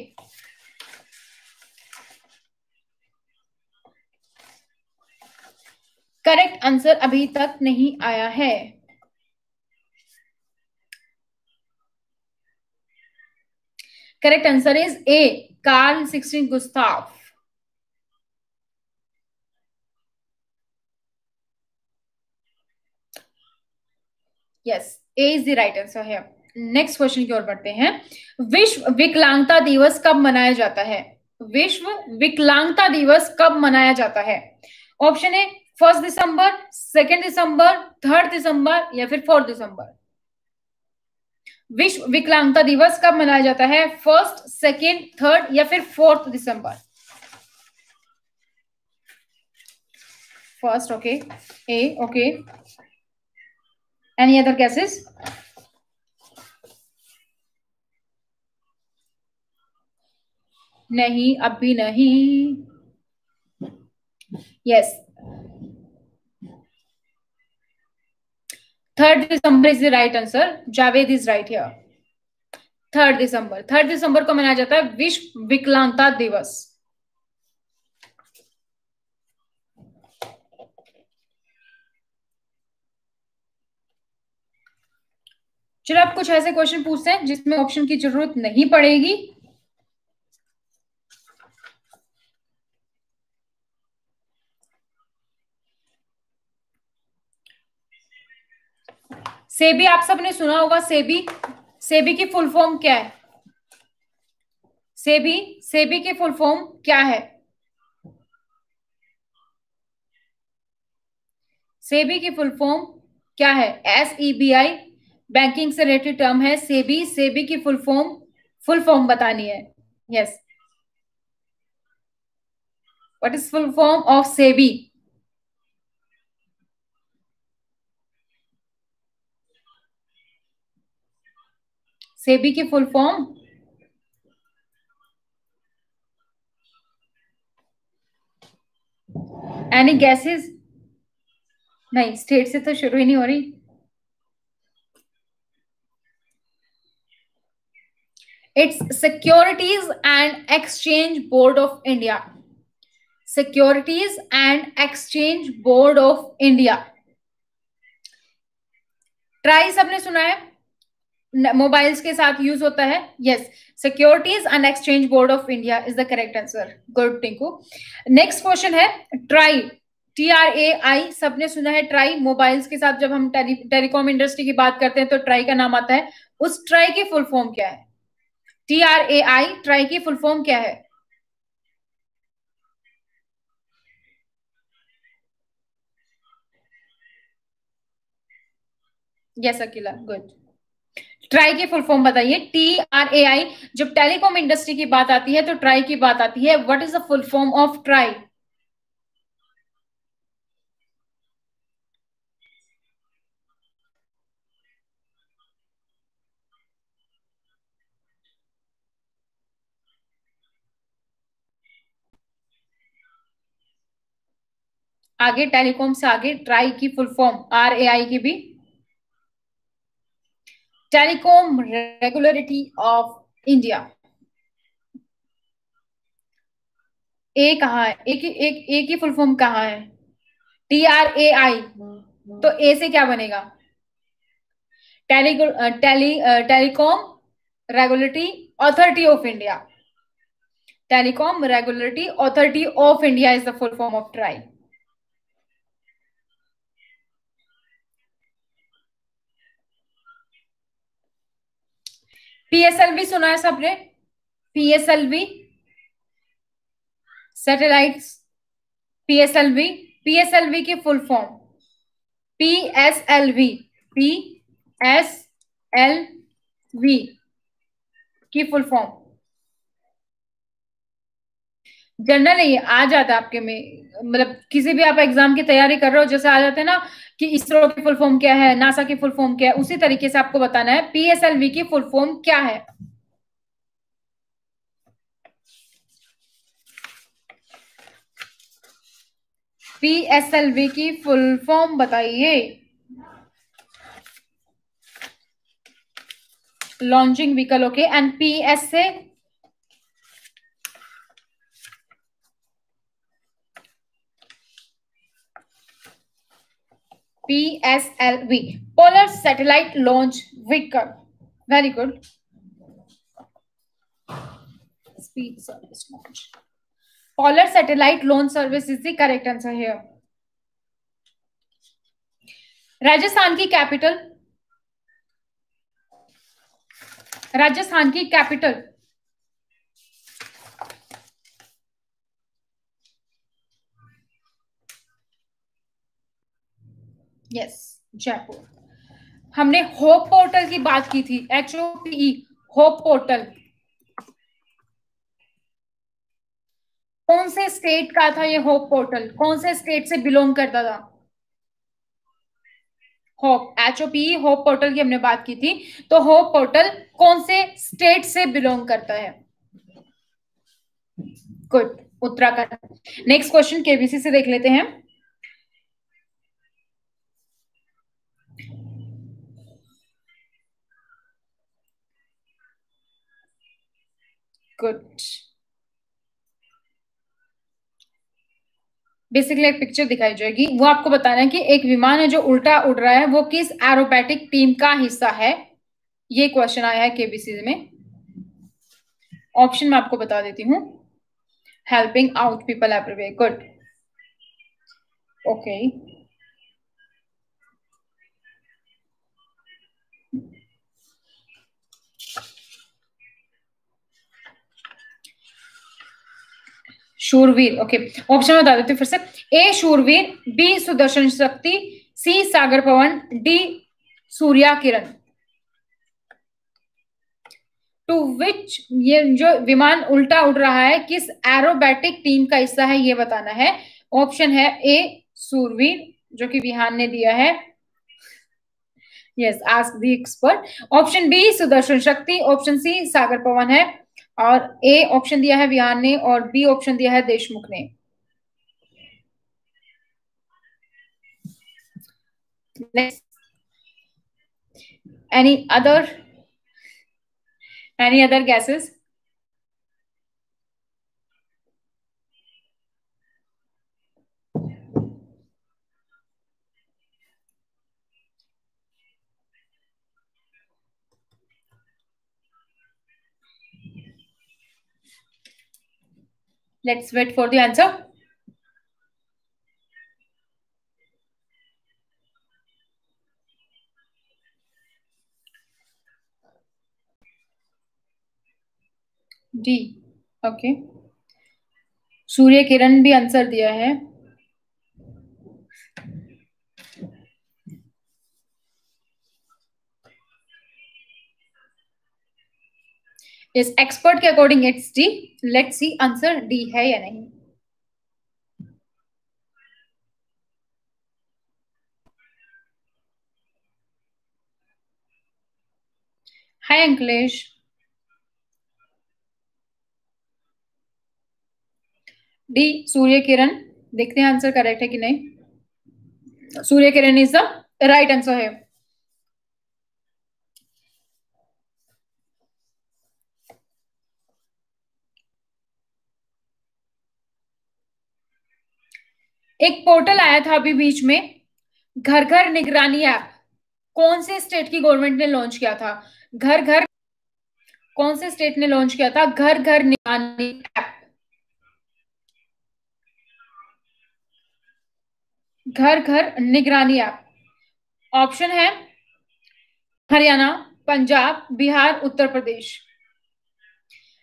करेक्ट आंसर अभी तक नहीं आया है। Correct answer is A Karl 16 Gustav. Yes, A is the right answer है। नेक्स्ट क्वेश्चन की ओर बढ़ते हैं। विश्व विकलांगता दिवस कब मनाया जाता है? विश्व विकलांगता दिवस कब मनाया जाता है? ऑप्शन ए 1 दिसंबर, 2 दिसंबर, 3 दिसंबर या फिर 4 दिसंबर। विश्व विकलांगता दिवस कब मनाया जाता है? 1, 2, 3 या फिर 4 दिसंबर। फर्स्ट, ओके, ए, ओके, एनी अदर कैसेस? नहीं, अभी नहीं। Yes, 3 December is the right answer. Javed is right here. 3 दिसंबर, 3 दिसंबर को मनाया जाता है विश्व विकलांगता दिवस। चलो आप कुछ ऐसे क्वेश्चन पूछते हैं जिसमें ऑप्शन की जरूरत नहीं पड़ेगी। सेबी आप सबने सुना होगा। सेबी, सेबी की फुल फॉर्म क्या है? सेबी, सेबी की फुल फॉर्म क्या है? सेबी की फुल फॉर्म क्या है? SEBI, बैंकिंग से रिलेटेड टर्म है सेबी। सेबी की फुल फॉर्म बतानी है। Yes, what is full form of SEBI? SEBI की फुल फॉर्म, एनी गैसेस? नहीं, स्टेट से तो शुरू ही नहीं हो रही। It's securities and exchange board of India. Securities and exchange board of India. Try सबने सुना है, मोबाइल्स के साथ यूज होता है। Yes, securities and exchange board of India is the correct answer. Good Tinku. Next question है ट्राई, TRAI सबने सुना है। ट्राई, मोबाइल्स के साथ जब हम टेलीकॉम इंडस्ट्री की बात करते हैं तो ट्राई का नाम आता है। उस ट्राई की फुल फॉर्म क्या है? TRAI, ट्राई की फुल फॉर्म क्या है? Yes Akila, good. ट्राई की फुल फॉर्म बताइए। TRAI, जब टेलीकॉम इंडस्ट्री की बात आती है तो ट्राई की बात आती है। What is the full form of TRAI? आगे टेलीकॉम से आगे ट्राई की फुल फॉर्म, RAI की भी। Telecom regulatory of India. A कहाँ है? एक ही फुल फॉर्म कहाँ है? TRAI, तो ए से क्या बनेगा? Telecom regulatory authority of India. Telecom regulatory authority of India is the full form of try. PSLV सुना है सबने? PSLV, satellites. PSLV, PSLV की फुल फॉर्म, PSLV, PSLV की फुल फॉर्म। जनरल है ये, आ जाता है आपके में, मतलब किसी भी आप एग्जाम की तैयारी कर रहे हो जैसे आ जाते हैं ना कि इसरो की फुल फॉर्म क्या है, नासा की फुल फॉर्म क्या है, उसी तरीके से आपको बताना है PSLV की फुल फॉर्म क्या है। PSLV की फुल फॉर्म बताइए। Launching vehicle, okay, and PS से? PSLV, polar satellite launch vehicle. Very good. speed service launch. Polar satellite launch service is the correct answer here. Rajasthan की कैपिटल, राजस्थान की capital yes Jaipur. हमने hope portal की बात की थी, HOPE, hope portal कौन से स्टेट का था? ये होप पोर्टल कौन से स्टेट से बिलोंग करता था? होप, HOPE, होप पोर्टल की हमने बात की थी। तो होप पोर्टल कौन से स्टेट से बिलोंग करता है? Good, Uttarakhand. Next question KBC से देख लेते हैं। गुड। बेसिकली एक पिक्चर दिखाई जाएगी, वो आपको बताना है कि एक विमान है जो उल्टा उड़ रहा है, वो किस एरोबैटिक टीम का हिस्सा है। ये क्वेश्चन आया है केबीसी में। ऑप्शन मैं आपको बता देती हूँ। Helping out people everywhere, good, okay. शूरवीर, ओके। ऑप्शन बता देती हूँ फिर से। ए शूरवीर, बी सुदर्शन शक्ति, सी सागर पवन, डी सूर्या किरण। टू विच, ये जो विमान उल्टा उड़ रहा है किस एरोबैटिक टीम का हिस्सा है, ये बताना है। ऑप्शन है ए सूरवीर, जो कि विहान ने दिया है, yes, ask the expert. Option B Sudarshan Shakti, option सी सागर पवन है, और ए ऑप्शन दिया है विहान ने, और बी ऑप्शन दिया है देशमुख ने। Next. Any other guesses? Let's wait for the answer. D, okay. Surya Kiran भी आंसर दिया है। इस एक्सपर्ट के according it's D. Let's see answer D है या नहीं। हाय अंकलेश। डी सूर्य किरण, देखते हैं आंसर करेक्ट है कि नहीं। Surya Kiran is the right answer है। एक पोर्टल आया था अभी बीच में, घर घर निगरानी ऐप, कौन से स्टेट की गवर्नमेंट ने लॉन्च किया था? घर घर, कौन से स्टेट ने लॉन्च किया था घर घर निगरानी ऐप? घर घर निगरानी ऐप। ऑप्शन है हरियाणा, पंजाब, बिहार, उत्तर प्रदेश।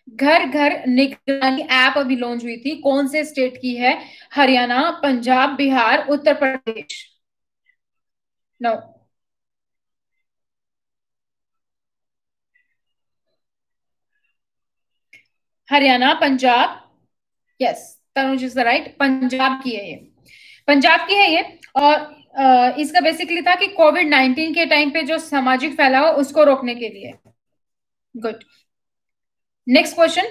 घर घर निगरानी ऐप अभी लॉन्च हुई थी, कौन से स्टेट की है? Haryana, Punjab, Bihar, Uttar Pradesh. No, Haryana, Punjab, yes, Tanuj is the right. Punjab की है ये, पंजाब की है ये। और इसका बेसिकली था कि कोविड-19 के टाइम पे जो सामाजिक फैलाव उसको रोकने के लिए। Good. Next question.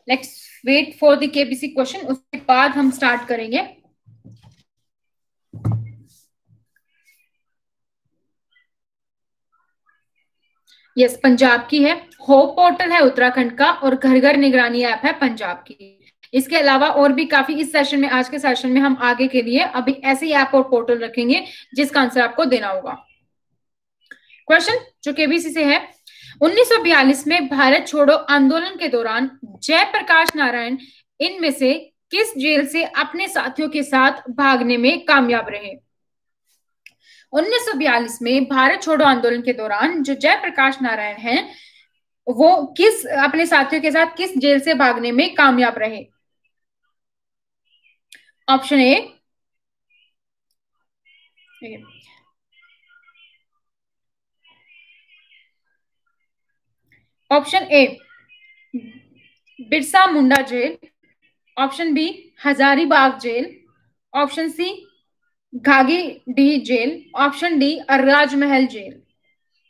Let's wait for the KBC question, उसके बाद हम स्टार्ट करेंगे। यस, पंजाब की है। होप पोर्टल है उत्तराखंड का, और घर घर निगरानी ऐप है पंजाब की। इसके अलावा और भी काफी इस सेशन में, आज के सेशन में हम आगे के लिए अभी ऐसे ही ऐप और पोर्टल रखेंगे जिसका आंसर आपको देना होगा। क्वेश्चन जो केबीसी से है, 1942 में भारत छोड़ो आंदोलन के दौरान जयप्रकाश नारायण इनमें से किस जेल से अपने साथियों के साथ भागने में कामयाब रहे? 1942 में भारत छोड़ो आंदोलन के दौरान जो जयप्रकाश नारायण हैं वो किस अपने साथियों के साथ किस जेल से भागने में कामयाब रहे? Option A, option A Birsa Munda jail, option B Hazaribagh jail, option C Ghaghidih jail, option D Rajmahal jail.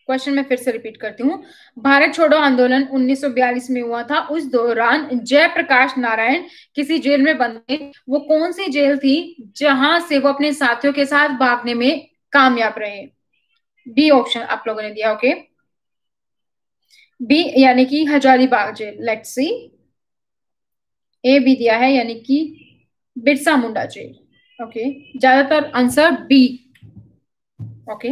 Question मैं फिर से रिपीट करती हूँ। भारत छोड़ो आंदोलन 1942 में हुआ था, उस दौरान जयप्रकाश नारायण किसी जेल में बंद थे। वो कौन सी जेल थी जहां से वो अपने साथियों के साथ भागने में कामयाब रहे? बी ऑप्शन आप लोगों ने दिया, ओके। बी यानी कि Hazaribagh jail. Let's see, A भी दिया है यानी कि बिरसा मुंडा जेल। ओके, ज्यादातर answer B. Okay,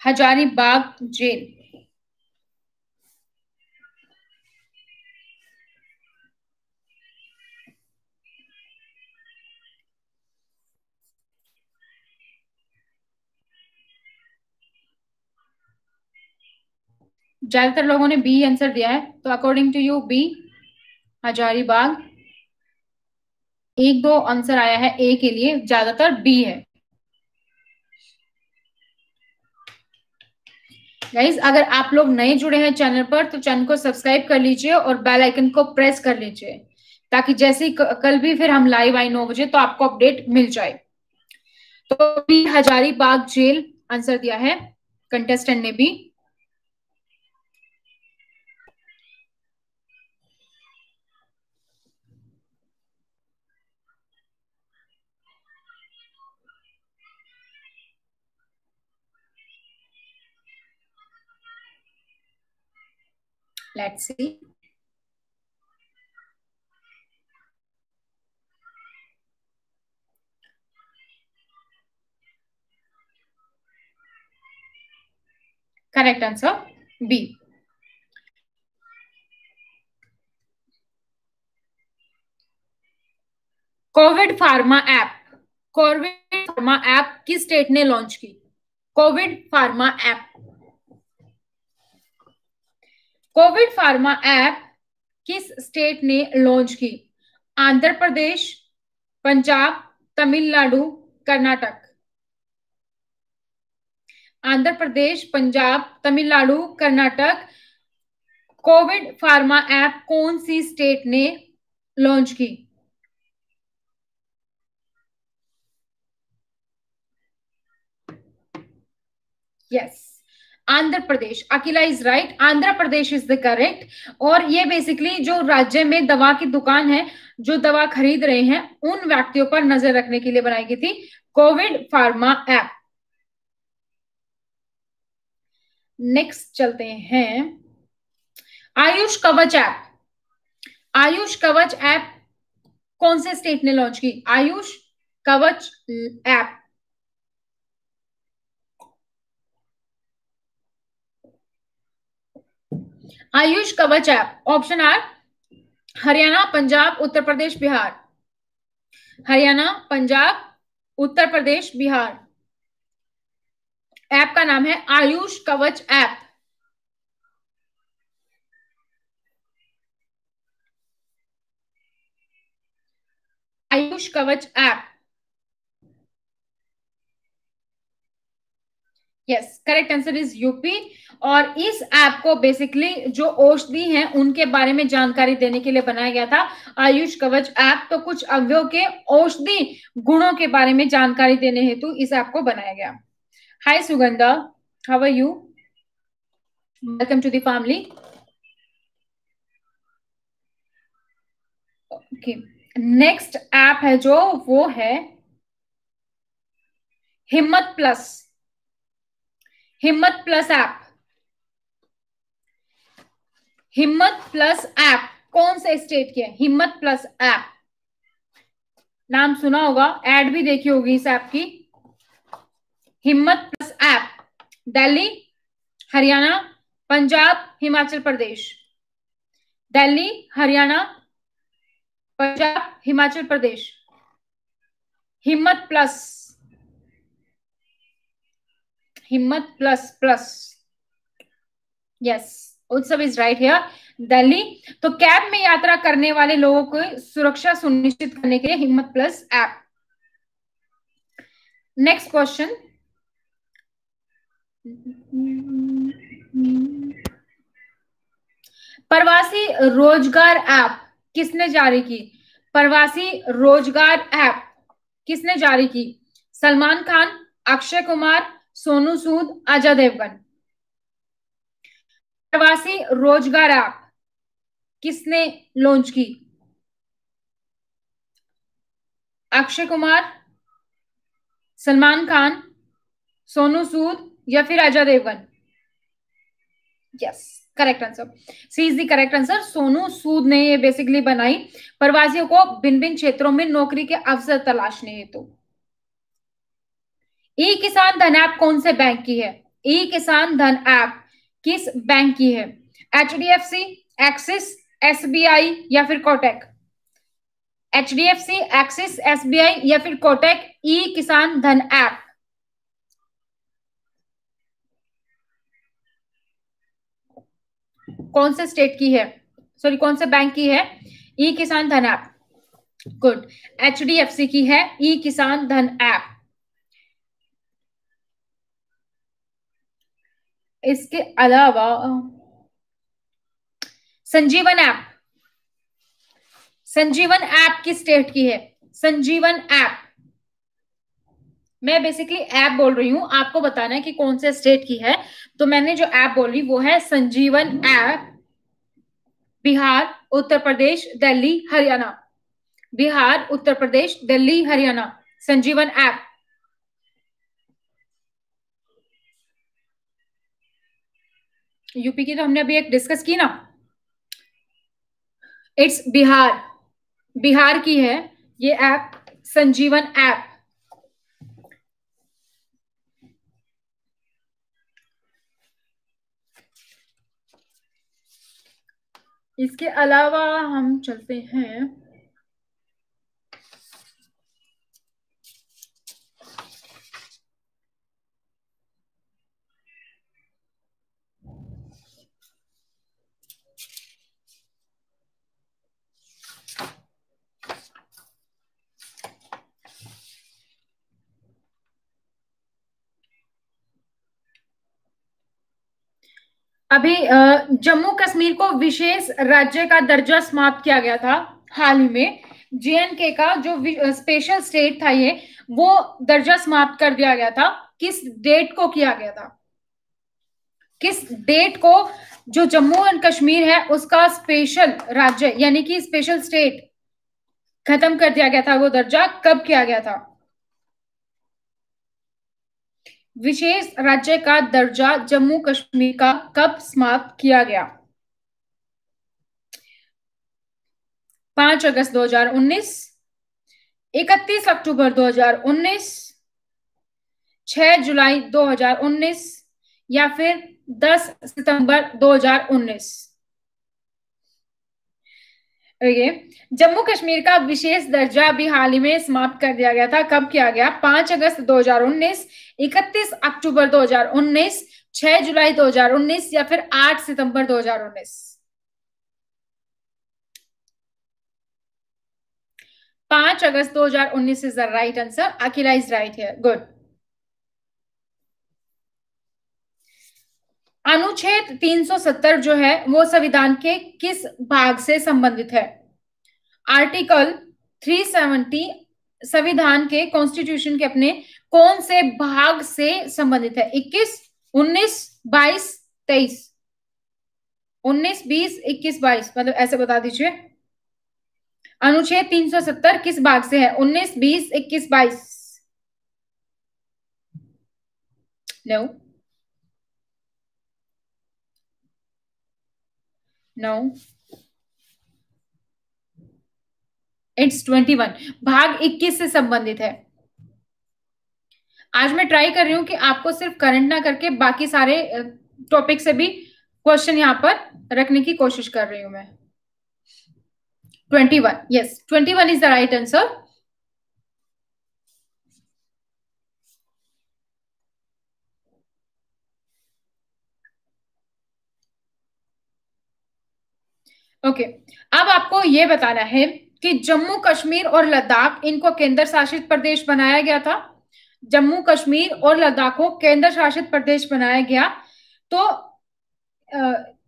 Hazaribagh jail. ज्यादातर लोगों ने बी आंसर दिया है, तो according to you B Hazaribagh. एक दो आंसर आया है ए के लिए, ज्यादातर बी है। गाइस, अगर आप लोग नए जुड़े हैं चैनल पर तो चैनल को सब्सक्राइब कर लीजिए और बेल आइकन को प्रेस कर लीजिए, ताकि जैसे ही कल भी फिर हम लाइव आए 9 बजे तो आपको अपडेट मिल जाए। तो बी हजारीबाग जेल आंसर दिया है कंटेस्टेंट ने भी। Let's see, correct answer B. Covid pharma app, Covid pharma app किस स्टेट ने लॉन्च की? Covid pharma app, Covid pharma app किस स्टेट ने लॉन्च की? Andhra Pradesh, Punjab, Tamil Nadu, Karnataka. Andhra Pradesh, Punjab, Tamil Nadu, Karnataka. Covid pharma app कौन सी स्टेट ने लॉन्च की? Yes, Andhra Pradesh. Akila is right, Andhra Pradesh is the correct. और ये बेसिकली जो राज्य में दवा की दुकान है, जो दवा खरीद रहे हैं उन व्यक्तियों पर नजर रखने के लिए बनाई गई थी कोविड फार्मा ऐप। नेक्स्ट चलते हैं, आयुष कवच ऐप। आयुष कवच ऐप कौन से स्टेट ने लॉन्च की? Ayush Kavach app. Ayush Kavach app, option are Haryana, Punjab, Uttar Pradesh, Bihar. Haryana, Punjab, Uttar Pradesh, Bihar. App का नाम है Ayush Kavach app. Ayush Kavach app. Yes, correct answer is UP. और इस ऐप को बेसिकली जो औषधि हैं उनके बारे में जानकारी देने के लिए बनाया गया था आयुष कवच ऐप। तो कुछ अवयव के औषधि गुणों के बारे में जानकारी देने हेतु इस ऐप को बनाया गया। Hi Sugandha, how are you? Welcome to the family. Okay, next app है जो वो है Himmat plus. Himmat plus app, Himmat plus app कौन से स्टेट की है? हिम्मत प्लस ऐप, नाम सुना होगा, एड भी देखी होगी इस ऐप की। हिम्मत प्लस ऐप, दिल्ली, हरियाणा, पंजाब, हिमाचल प्रदेश। दिल्ली, हरियाणा, पंजाब, हिमाचल प्रदेश। हिम्मत plus, Himmat plus plus, yes, उत्सव इज राइट हियर, दिल्ली। तो कैब में यात्रा करने वाले लोगों को सुरक्षा सुनिश्चित करने के लिए हिम्मत प्लस ऐप। नेक्स्ट क्वेश्चन, प्रवासी रोजगार ऐप किसने जारी की? प्रवासी रोजगार ऐप किसने जारी की? सलमान खान, अक्षय कुमार, सोनू सूद, अजय देवगन। प्रवासी रोजगार ऐप किसने लॉन्च की? अक्षय कुमार, सलमान खान, सोनू सूद या फिर Ajay Devgan? Yes, correct answer, C is the correct answer. Sonu Sood ने ये बेसिकली बनाई प्रवासियों को भिन्न भिन्न क्षेत्रों में नौकरी के अवसर तलाशने हेतु। ई किसान धन ऐप कौन से बैंक की है? ई किसान धन ऐप किस बैंक की है? एचडीएफसी, एक्सिस, एसबीआई या फिर कोटक? एचडीएफसी, एक्सिस, एसबीआई या फिर कोटक, ई किसान धन ऐप। कौन से स्टेट की है, सॉरी कौन से बैंक की है ई किसान धन ऐप? गुड, एचडीएफसी की है ई किसान धन ऐप। इसके अलावा संजीवन ऐप, संजीवन ऐप किस स्टेट की है? संजीवन ऐप, मैं बेसिकली ऐप बोल रही हूं, आपको बताना है कि कौन से स्टेट की है। तो मैंने जो ऐप बोली वो है संजीवन ऐप, बिहार, उत्तर प्रदेश, दिल्ली, हरियाणा। बिहार, उत्तर प्रदेश, दिल्ली, हरियाणा, संजीवन ऐप। यूपी की तो हमने अभी एक डिस्कस की ना, इट्स बिहार, बिहार की है ये ऐप, संजीवन ऐप। इसके अलावा हम चलते हैं, अभी जम्मू कश्मीर को विशेष राज्य का दर्जा समाप्त किया गया था हाल ही में। जेएनके का जो स्पेशल स्टेट था ये, वो दर्जा समाप्त कर दिया गया था। किस डेट को किया गया था? किस डेट को जो जम्मू एंड कश्मीर है उसका स्पेशल राज्य यानी कि स्पेशल स्टेट खत्म कर दिया गया था, वो दर्जा कब किया गया था? विशेष राज्य का दर्जा जम्मू कश्मीर का कब समाप्त किया गया? 5 अगस्त 2019, 31 अक्टूबर 2019, 6 जुलाई 2019 या फिर 10 सितंबर 2019? ये जम्मू कश्मीर का विशेष दर्जा भी हाल ही में समाप्त कर दिया गया था। कब किया गया? 5 अगस्त 2019, 31 अक्टूबर 2019, 6 जुलाई 2019 या फिर 8 सितंबर 2019? 5 अगस्त 2019 is the right answer. Akhila is right here, good. अनुच्छेद 370 जो है वो संविधान के किस भाग से संबंधित है? आर्टिकल 370 संविधान के, कॉन्स्टिट्यूशन के अपने कौन से भाग से संबंधित है? 21, 19, 22, 23? 19, 20, 21, 22 मतलब ऐसे बता दीजिए। अनुच्छेद 370 किस भाग से है? 19, 20, 21, 22? No, no, it's 21। भाग 21 से संबंधित है। आज मैं ट्राई कर रही हूं कि आपको सिर्फ करंट ना करके बाकी सारे टॉपिक से भी क्वेश्चन यहां पर रखने की कोशिश कर रही हूं मैं। 21, yes, 21 is the right answer. Okay, अब आपको यह बताना है कि जम्मू कश्मीर और लद्दाख, इनको केंद्र शासित प्रदेश बनाया गया था। जम्मू कश्मीर और लद्दाख को केंद्र शासित प्रदेश बनाया गया। तो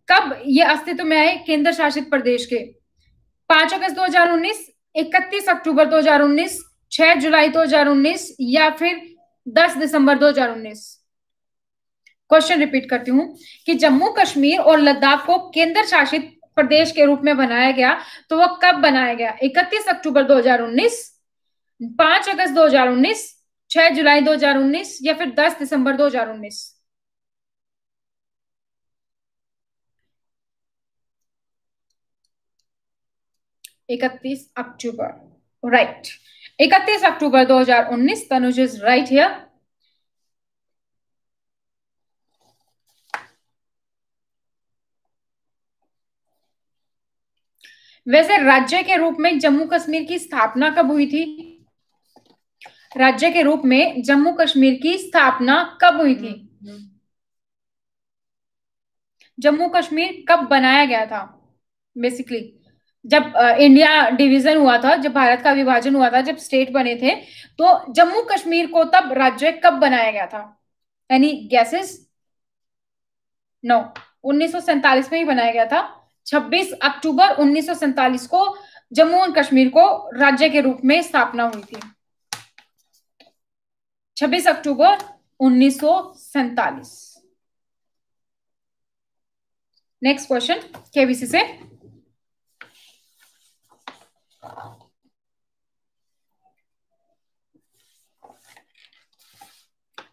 कब ये अस्तित्व में आए केंद्र शासित प्रदेश के? 5 अगस्त 2019, 31 अक्टूबर 2019, 6 जुलाई 2019 या फिर 10 दिसंबर 2019? क्वेश्चन रिपीट करती हूँ कि जम्मू कश्मीर और लद्दाख को केंद्र शासित प्रदेश के रूप में बनाया गया, तो वो कब बनाया गया? 31 अक्टूबर 2019, 5 अगस्त 2019, 6 जुलाई 2019 या फिर 10 दिसंबर 2019? 31 अक्टूबर, राइट। 31 अक्टूबर 2019, तनुज इज राइट हियर। वैसे राज्य के रूप में जम्मू कश्मीर की स्थापना कब हुई थी? राज्य के रूप में जम्मू कश्मीर की स्थापना कब हुई थी? जम्मू कश्मीर कब बनाया गया था? बेसिकली जब इंडिया डिवीजन हुआ था, जब भारत का विभाजन हुआ था, जब स्टेट बने थे, तो जम्मू कश्मीर को तब राज्य कब बनाया गया था? Any gases? नो, 1947 में ही बनाया गया था। 26 अक्टूबर 1947 को जम्मू और कश्मीर को राज्य के रूप में स्थापना हुई थी। 26 अक्टूबर 1947। नेक्स्ट क्वेश्चन केबीसी से।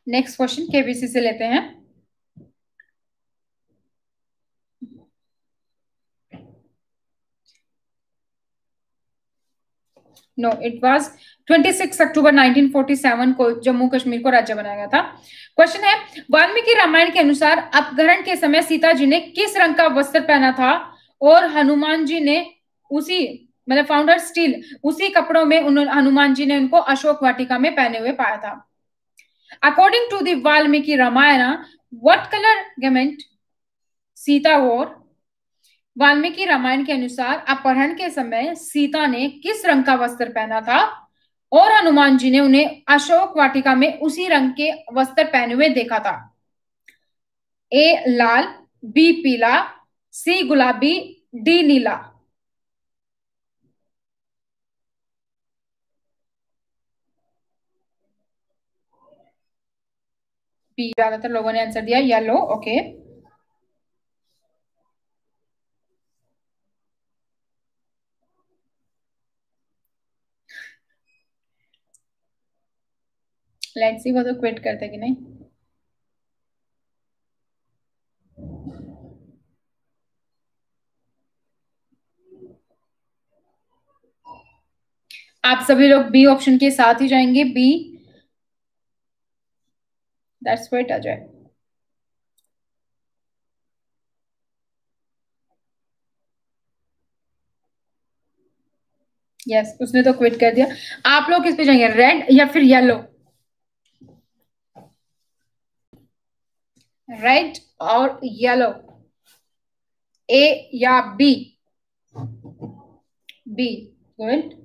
नेक्स्ट क्वेश्चन केबीसी से लेते हैं। नो, इट वाज 26 अक्टूबर 1947 को जम्मू कश्मीर को राज्य बनाया गया था। क्वेश्चन है, वाल्मीकि रामायण के अनुसार अपहरण के समय सीता जी ने किस रंग का वस्त्र पहना था और हनुमान जी ने उसी, मतलब फाउंडर स्टील, उसी कपड़ों में हनुमान जी ने उनको अशोक वाटिका में पहने हुए पाया था? According to the Valmiki Ramayana, what colour garment Sita wore? Valmiki Ramayana के अनुसार अपहरण के समय सीता ने किस रंग का वस्त्र पहना था और हनुमान जी ने उन्हें अशोक वाटिका में उसी रंग के वस्त्र पहने हुए देखा था? ए लाल, बी पीला, सी गुलाबी, डी नीला? बी ज्यादातर लोगों ने आंसर दिया, येलो। ओके, लेट्स सी वो तो क्विट करते कि नहीं। आप सभी लोग बी ऑप्शन के साथ ही जाएंगे? B, that's quit Ajay. Yes, उसने तो क्विट कर दिया। आप लोग किस पे जाएंगे, रेड या फिर येलो? रेड और येलो, ए या बी? B, good.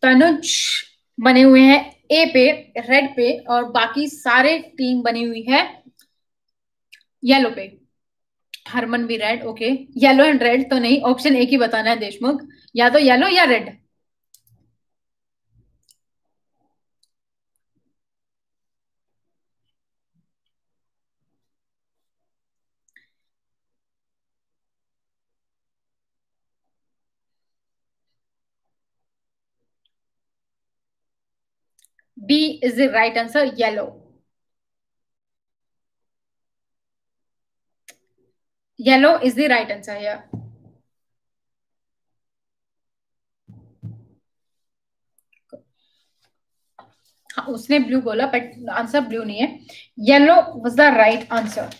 तनुज बने हुए हैं ए पे, रेड पे, और बाकी सारे टीम बनी हुई है येलो पे। हरमन भी red, okay. Yellow and red तो नहीं, ऑप्शन एक ही बताना है देशमुख, या तो येलो या red. B is the right answer, yellow. Yellow is the right answer here. हाँ, उसने ब्लू बोला बट आंसर ब्लू नहीं है, yellow was the right answer.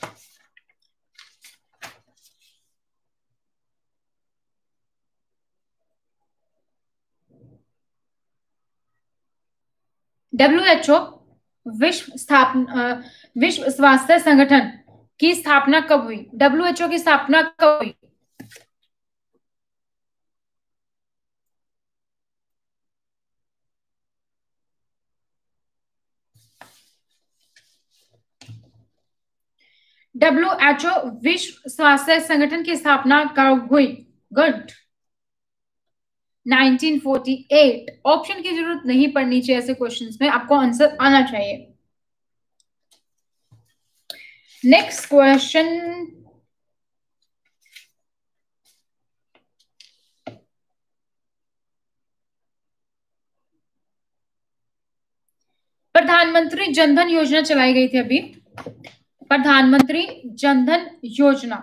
WHO विश्व स्वास्थ्य संगठन की स्थापना कब हुई? WHO की स्थापना कब हुई? WHO विश्व स्वास्थ्य संगठन की स्थापना कब हुई? गुड। 1948। ऑप्शन की जरूरत नहीं पड़नी चाहिए ऐसे क्वेश्चंस में, आपको आंसर आना चाहिए। नेक्स्ट क्वेश्चन, प्रधानमंत्री जनधन योजना चलाई गई थी अभी। प्रधानमंत्री जनधन योजना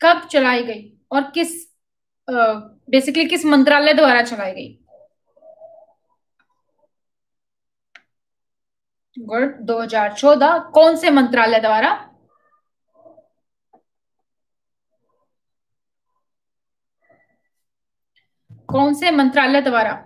कब चलाई गई और किस बेसिकली किस मंत्रालय द्वारा चलाई गई? गुड। 2014। कौन से मंत्रालय द्वारा? कौन से मंत्रालय द्वारा?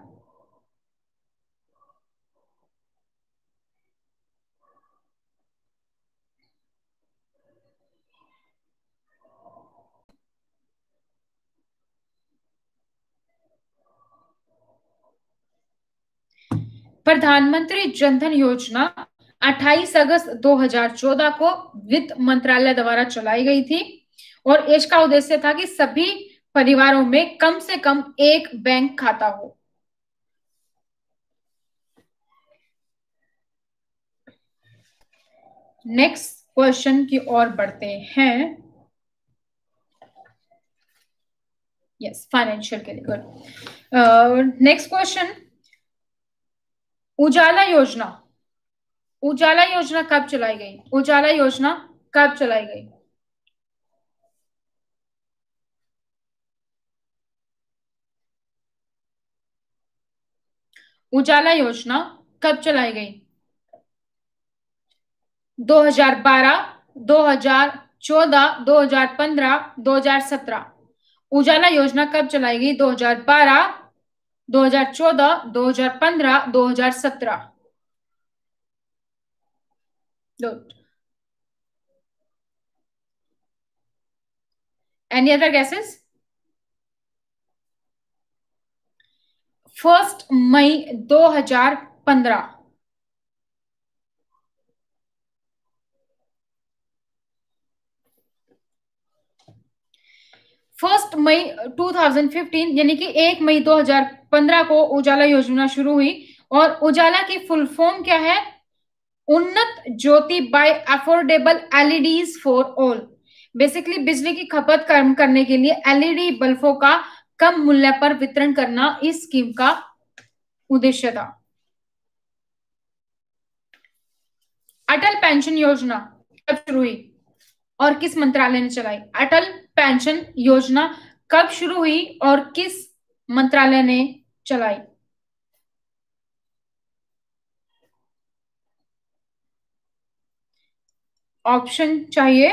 प्रधानमंत्री जनधन योजना 28 अगस्त 2014 को वित्त मंत्रालय द्वारा चलाई गई थी और इसका उद्देश्य था कि सभी परिवारों में कम से कम एक बैंक खाता हो। नेक्स्ट क्वेश्चन की ओर बढ़ते हैं। यस, फाइनेंशियल के लिए। गुड। नेक्स्ट क्वेश्चन, उजाला योजना। उजाला योजना कब चलाई गई? उजाला योजना कब चलाई गई? उजाला योजना कब चलाई गई? 2012, 2014, 2015, 2017। उजाला योजना कब चलाई गई? 2012, 2014, 2015, 2017। गुड। Any other gases? 1 मई 2015। 1 मई 2015 यानी कि 1 मई 2015 को उजाला योजना शुरू हुई। और उजाला की फुल फॉर्म क्या है? Unnat Jyoti by affordable LEDs for all. Basically बिजली की खपत कम करने के लिए एलईडी बल्बों का कम मूल्य पर वितरण करना इस स्कीम का उद्देश्य था। अटल पेंशन योजना कब शुरू हुई और किस मंत्रालय ने चलाई? अटल पेंशन योजना कब शुरू हुई और किस मंत्रालय ने चलाई? ऑप्शन चाहिए।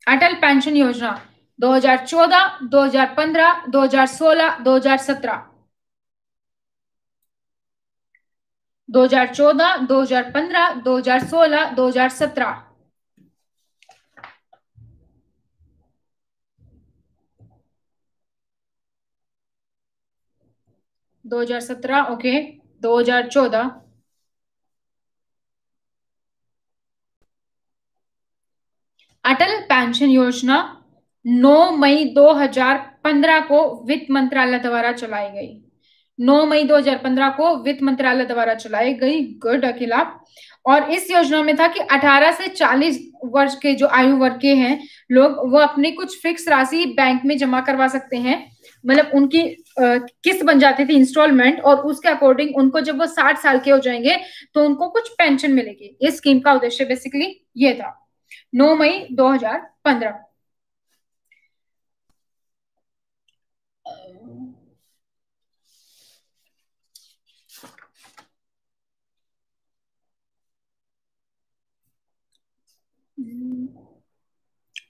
अटल पेंशन योजना 2014, 2015, 2016, 2017। 2014, 2015, 2016, 2017। 2017। ओके। 2014। अटल पेंशन योजना 9 मई 2015 को वित्त मंत्रालय द्वारा चलाई गई। 9 मई 2015 को वित्त मंत्रालय द्वारा चलाई गई। गुड अखिला। और इस योजना में था कि 18 से 40 वर्ष के जो आयु वर्ग के हैं लोग, वो अपनी कुछ फिक्स राशि बैंक में जमा करवा सकते हैं। मतलब उनकी किस्त बन जाती थी इंस्टॉलमेंट, और उसके अकॉर्डिंग उनको जब वो 60 साल के हो जाएंगे तो उनको कुछ पेंशन मिलेगी। इस स्कीम का उद्देश्य बेसिकली ये था। 9 मई 2015।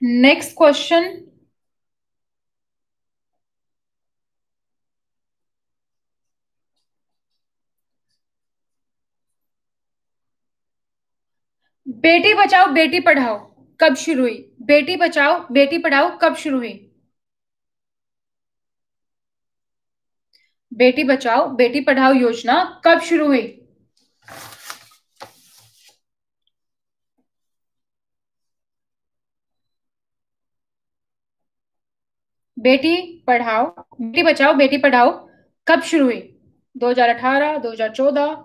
Next question. बेटी बचाओ बेटी पढ़ाओ कब शुरू हुई? बेटी बचाओ बेटी पढ़ाओ कब शुरू हुई? बेटी बचाओ बेटी पढ़ाओ योजना कब शुरू हुई? बेटी पढ़ाओ बेटी बचाओ बेटी पढ़ाओ कब शुरू हुई? 2018, 2014?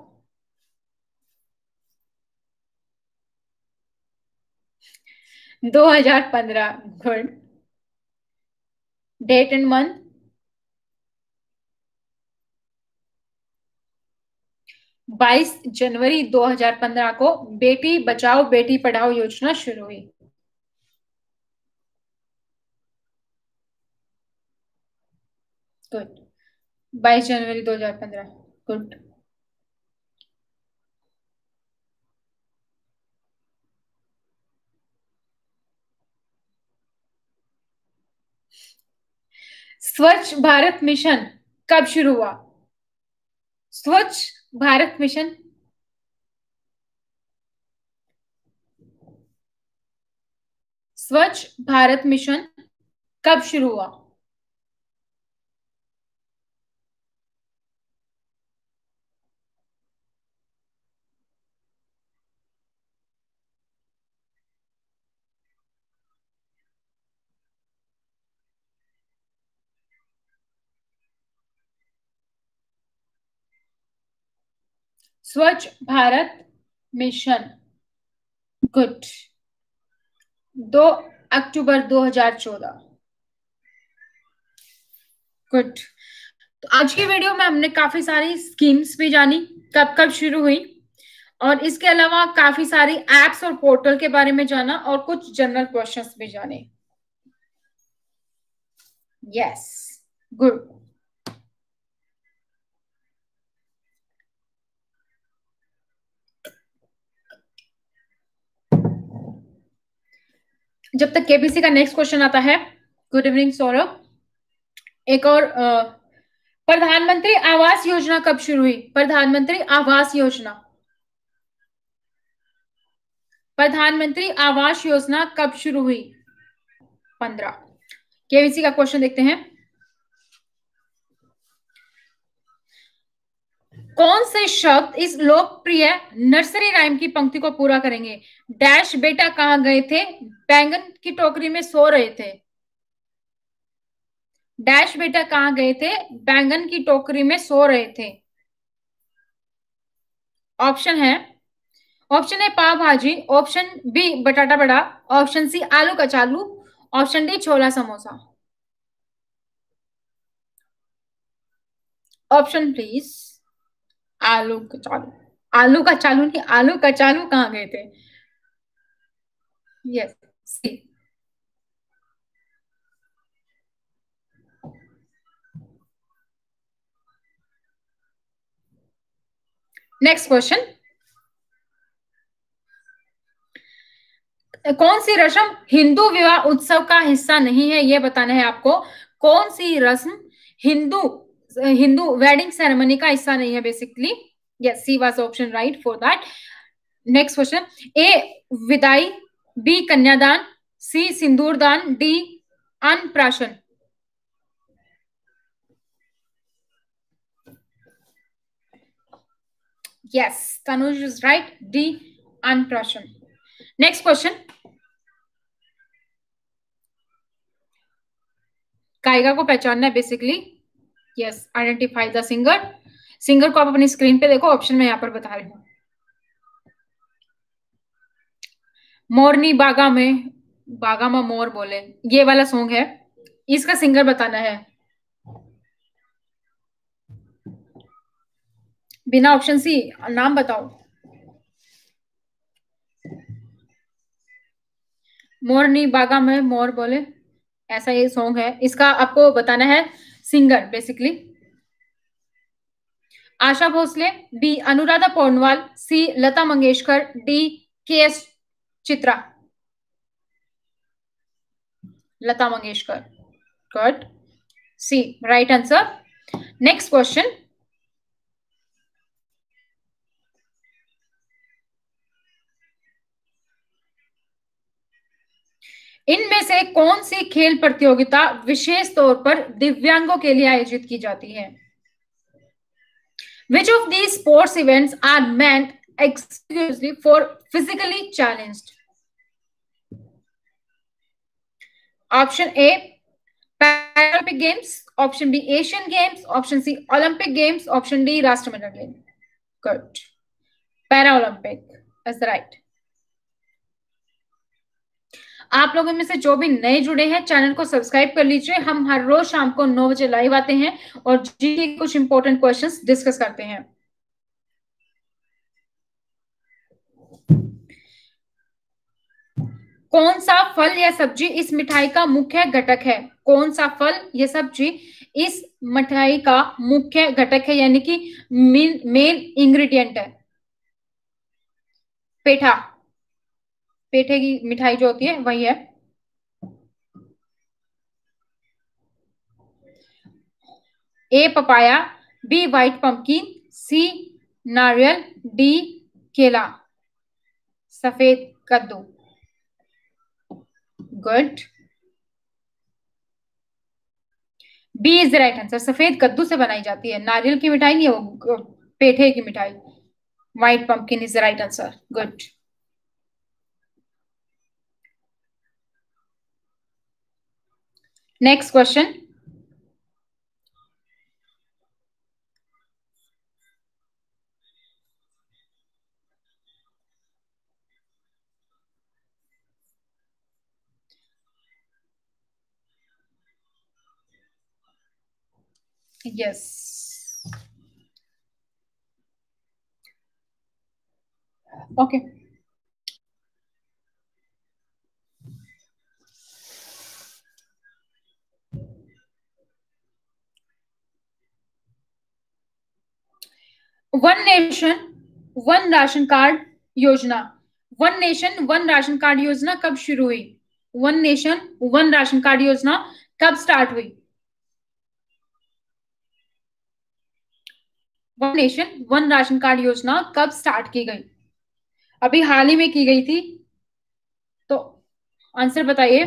2015। गुड। Date and month? 22 जनवरी 2015 को बेटी बचाओ बेटी पढ़ाओ योजना शुरू हुई। गुड। 22 जनवरी 2015। गुड। स्वच्छ भारत मिशन कब शुरू हुआ? स्वच्छ भारत मिशन। स्वच्छ भारत मिशन कब शुरू हुआ? स्वच्छ भारत मिशन। गुड। 2 अक्टूबर 2014। गुड। तो आज की वीडियो में हमने काफी सारी स्कीम्स भी जानी, कब कब शुरू हुई, और इसके अलावा काफी सारी एप्स और पोर्टल के बारे में जाना, और कुछ जनरल क्वेश्चंस भी जाने। यस। गुड। जब तक केबीसी का नेक्स्ट क्वेश्चन आता है। Good evening Saurabh. एक और प्रधानमंत्री आवास योजना कब शुरू हुई? प्रधानमंत्री आवास योजना। प्रधानमंत्री आवास योजना कब शुरू हुई? 15। केबीसी का क्वेश्चन देखते हैं। कौन से शब्द इस लोकप्रिय नर्सरी राइम की पंक्ति को पूरा करेंगे? डैश बेटा कहाँ गए थे, बैंगन की टोकरी में सो रहे थे। डैश बेटा कहाँ गए थे, बैंगन की टोकरी में सो रहे थे। ऑप्शन है। ऑप्शन ए पाव भाजी, ऑप्शन बी बटाटा बड़ा, ऑप्शन सी आलू कचालू, option D chhola samosa. Option please. आलू कचालू। आलू कचालू नहीं, आलू कचालू कहाँ गए थे? Yes, C. Next question. कौन सी रस्म हिंदू विवाह उत्सव का हिस्सा नहीं है, यह बताना है आपको। कौन सी रस्म हिंदू हिंदू वेडिंग सेरेमनी का हिस्सा नहीं है basically. Yes, C was option right for that. Next question. A Vidai, B Kanyadaan, C Sindoordaan, D Annaprashan. Yes, Tanuj is right, D Annaprashan. Next question. कायगा को पहचानना है basically. Yes, identify the singer. Singer को आप अपनी स्क्रीन पे देखो, ऑप्शन में यहाँ पर बता रही हूँ। मोरनी बागा में मोर बोले, ये वाला सॉन्ग है, इसका सिंगर बताना है। बिना ऑप्शन सी, नाम बताओ। मोरनी बागा में मोर बोले, ऐसा ये सॉन्ग है, इसका आपको बताना है singer basically. Asha Bhosle, B Anuradha Paudwal, सी लता मंगेशकर, डी के एस चित्रा। लता मंगेशकर, गुड, सी राइट आंसर। नेक्स्ट क्वेश्चन, इनमें से कौन सी खेल प्रतियोगिता विशेष तौर पर दिव्यांगों के लिए आयोजित की जाती है? Which of these sports events are meant exclusively for physically challenged? Option A, Paralympic Games. Option B, Asian Games. Option C, Olympic Games. Option D, Rashtramangal Game. Good. Paralympic is the right. आप लोगों में से जो भी नए जुड़े हैं, channel को सब्सक्राइब कर लीजिए। हम हर रोज शाम को 9 बजे लाइव आते हैं और जी के कुछ इंपॉर्टेंट क्वेश्चंस डिस्कस करते हैं। कौन सा फल या सब्जी इस मिठाई का मुख्य घटक है? कौन सा फल या सब्जी इस मिठाई का मुख्य घटक है, यानी कि मेन इंग्रेडिएंट है? पेठा, पेठे की मिठाई जो होती है वही है। A papaya, B white pumpkin, C नारियल, डी केला। सफेद कद्दू, good, B is the right answer. सफेद कद्दू से बनाई जाती है, नारियल की मिठाई नहीं है वो, पेठे की मिठाई। White pumpkin is the right answer, good. Next question, yes, okay. One nation one ration card योजना, one nation one ration card योजना कब शुरू हुई? One nation one ration card योजना कब स्टार्ट हुई? One nation one ration card योजना कब स्टार्ट की गई? अभी हाल ही में की गई थी, तो आंसर बताइए।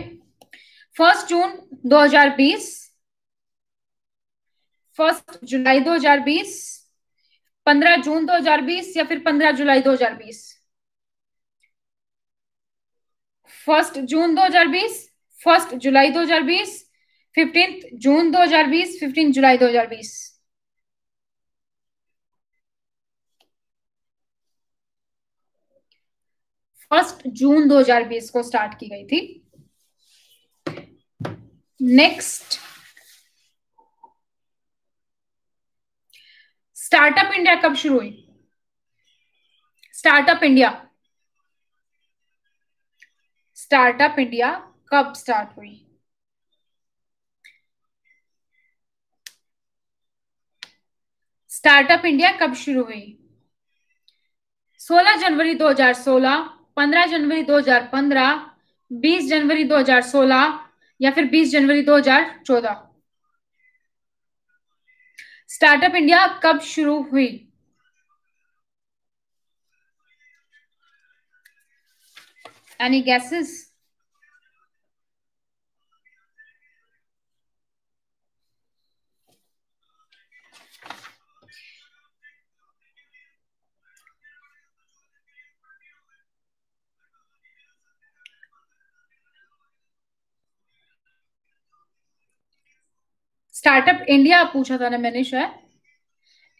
1 जून 2020, 1 जुलाई 2020, 15 जून 2020 या फिर 15 जुलाई 2020? 1 जून 2020, 1 जुलाई 2020, 15 जून 2020, 15 जुलाई 2020। 1 जून 2020 को स्टार्ट की गई थी। नेक्स्ट, स्टार्टअप इंडिया कब शुरू हुई? स्टार्टअप इंडिया, स्टार्टअप इंडिया कब स्टार्ट हुई? स्टार्टअप इंडिया कब शुरू हुई? 16 जनवरी 2016, 15 जनवरी 2015, 20 जनवरी 2016 या फिर 20 जनवरी 2014? स्टार्टअप इंडिया कब शुरू हुई? Any gases? स्टार्टअप इंडिया पूछा था ना मैंने शायद,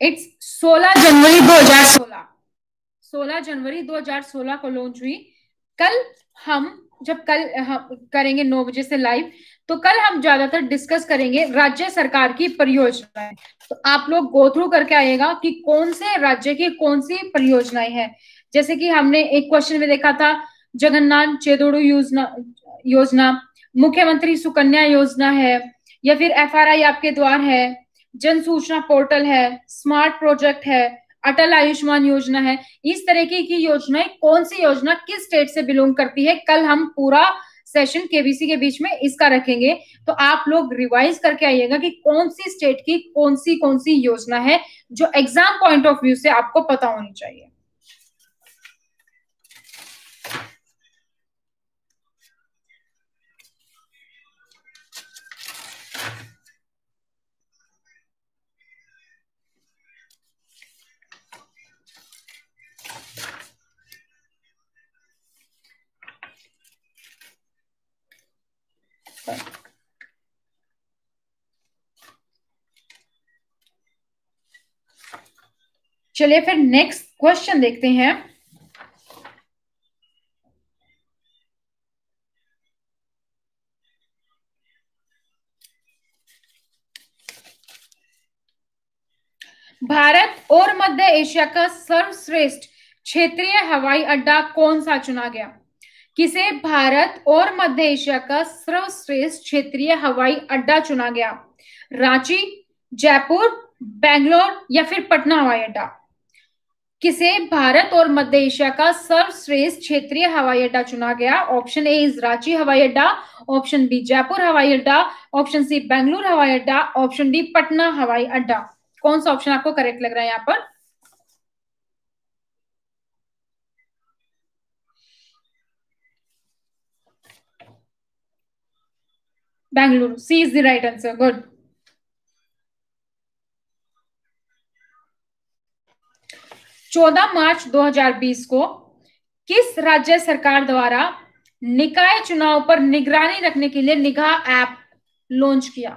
इट्स 16 जनवरी 2016, 16 जनवरी 2016 को लॉन्च हुई। कल हम हम करेंगे 9 बजे से लाइव, तो कल हम ज्यादातर डिस्कस करेंगे राज्य सरकार की परियोजनाएं। तो आप लोग गो थ्रू करके आइएगा कि कौन से राज्य की कौन सी परियोजनाएं हैं। जैसे कि हमने एक क्वेश्चन में देखा था जगन्नाथ चेदोड़ू योजना, मुख्यमंत्री सुकन्या योजना है, या फिर एफआरआई आपके द्वार है, जन सूचना पोर्टल है, स्मार्ट प्रोजेक्ट है, अटल आयुष्मान योजना है। इस तरीके की योजनाएं कौन सी योजना किस स्टेट से बिलोंग करती है, कल हम पूरा सेशन केबीसी के बीच में इसका रखेंगे। तो आप लोग रिवाइज करके आइएगा कि कौन सी स्टेट की कौन सी योजना है जो एग्जाम पॉइंट ऑफ व्यू से आपको पता होनी चाहिए। चलिए फिर नेक्स्ट क्वेश्चन देखते हैं। भारत और मध्य एशिया का सर्वश्रेष्ठ क्षेत्रीय हवाई अड्डा कौन सा चुना गया? किसे भारत और मध्य एशिया का सर्वश्रेष्ठ क्षेत्रीय हवाई अड्डा चुना गया? रांची, जयपुर, बेंगलोर या फिर पटना हवाई अड्डा? किसे भारत और मध्य एशिया का सर्वश्रेष्ठ क्षेत्रीय हवाई अड्डा चुना गया? ऑप्शन ए इज रांची हवाई अड्डा, ऑप्शन बी जयपुर हवाई अड्डा, ऑप्शन सी बेंगलुरु हवाई अड्डा, ऑप्शन डी पटना हवाई अड्डा। कौन सा ऑप्शन आपको करेक्ट लग रहा है यहाँ पर? Bengaluru, C is the right answer, good. 14 मार्च 2020 को किस राज्य सरकार द्वारा निकाय चुनाव पर निगरानी रखने के लिए निगाह ऐप लॉन्च किया?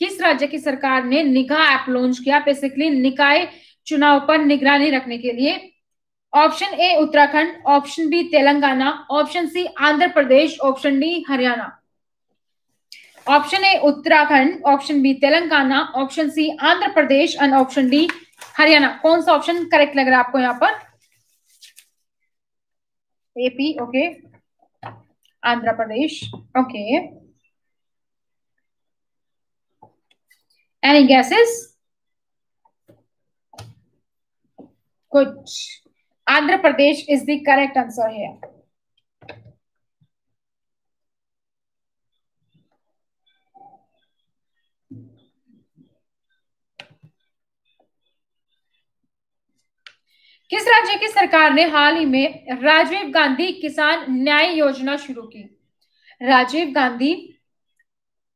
किस राज्य की सरकार ने निगाह ऐप लॉन्च किया बेसिकली निकाय चुनाव पर निगरानी रखने के लिए? Option A Uttarakhand, option B Telangana, option C Andhra Pradesh, option D Haryana. Option A Uttarakhand, option B Telangana, option C Andhra Pradesh and option D Haryana. कौन सा ऑप्शन करेक्ट लग रहा है आपको यहाँ पर? AP, okay, Andhra Pradesh, okay. Any guesses? Good, Andhra Pradesh is the correct answer here. किस राज्य की सरकार ने हाल ही में राजीव गांधी किसान न्याय योजना शुरू की? राजीव गांधी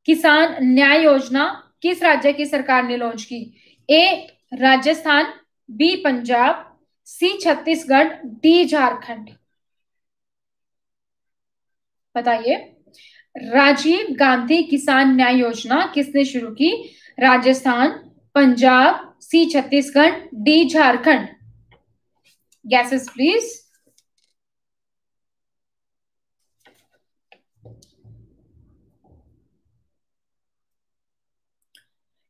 किसान न्याय योजना किस राज्य की सरकार ने लॉन्च की? A Rajasthan, B Punjab, C Chhattisgarh, D Jharkhand. बताइए, राजीव गांधी किसान न्याय योजना किसने शुरू की? Rajasthan, Punjab, C Chhattisgarh, D Jharkhand. Guesses please.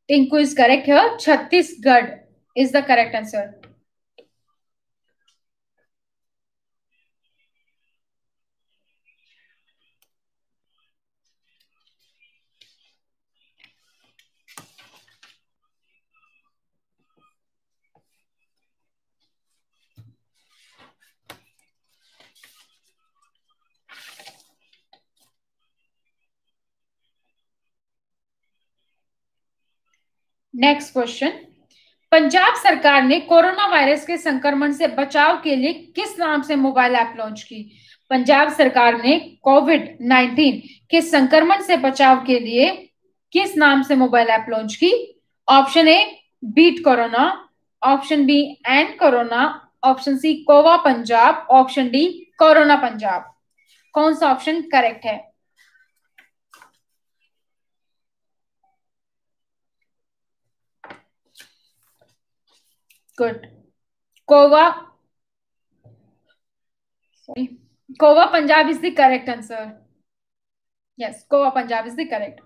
Tinku is correct here, Chhattisgarh is the correct answer. Next question, Punjab सरकार ने कोरोना वायरस के संक्रमण से बचाव के लिए किस नाम से मोबाइल ऐप लॉन्च की? पंजाब सरकार ने कोविड-19 के संक्रमण से बचाव के लिए किस नाम से मोबाइल ऐप लॉन्च की? Option A beat corona, option B end corona, option C Cova Punjab, option D corona Punjab. कौन सा ऑप्शन करेक्ट है? Good. Goa, sorry, Goa Punjab is the correct answer. Yes, Goa Punjab is the correct.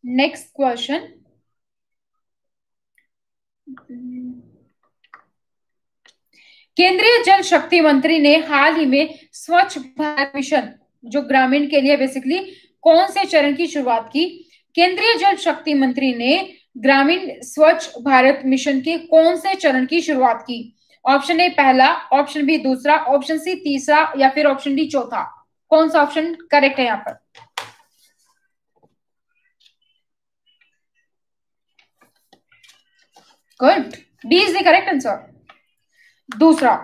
Next question. केंद्रीय जल शक्ति मंत्री ने हाल ही में स्वच्छ भारत मिशन, जो ग्रामीण के लिए बेसिकली, कौन से चरण की शुरुआत की? केंद्रीय जल शक्ति मंत्री ने ग्रामीण स्वच्छ भारत मिशन के कौन से चरण की शुरुआत की? ऑप्शन ए पहला, ऑप्शन बी दूसरा, ऑप्शन सी तीसरा, या फिर ऑप्शन डी चौथा। कौन सा ऑप्शन करेक्ट है यहाँ पर? Good, B is the correct answer. दूसरा।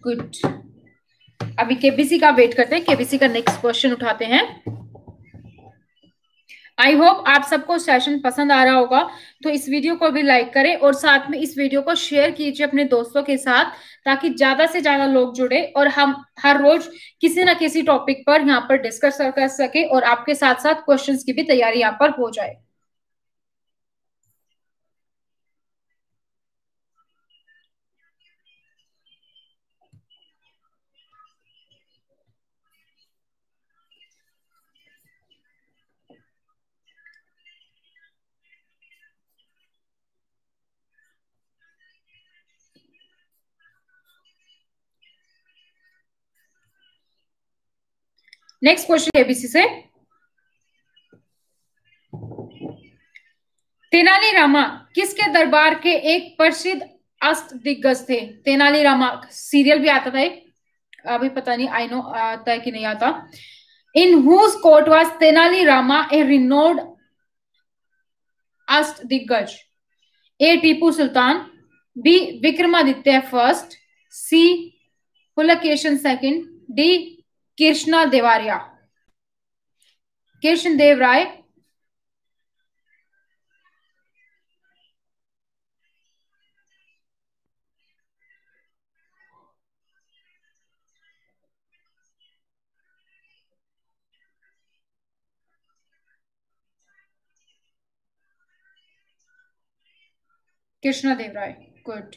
गुड। अभी केबीसी का वेट करते हैं, केबीसी का नेक्स्ट क्वेश्चन उठाते हैं। आई होप आप सबको सेशन पसंद आ रहा होगा, तो इस वीडियो को भी लाइक करें और साथ में इस वीडियो को शेयर कीजिए अपने दोस्तों के साथ, ताकि ज्यादा से ज्यादा लोग जुड़े और हम हर रोज किसी ना किसी टॉपिक पर यहाँ पर डिस्कस कर सके और आपके साथ साथ क्वेश्चंस की भी तैयारी यहाँ पर हो जाए। नेक्स्ट क्वेश्चन एबीसी से। तेनालीरामा किसके दरबार के एक प्रसिद्ध अष्ट दिग्गज थे? तेनालीरामा सीरियल भी आता था एक, अभी पता नहीं आई नो आता है कि नहीं आता। In whose court was Tenali Rama a renowned Ashtadiggaja? A Tipu Sultan, B Vikramaditya first, C Pulakeshin second, D Krishna Devaraya. Krishna Deva Raya, Krishna Deva Raya. Good.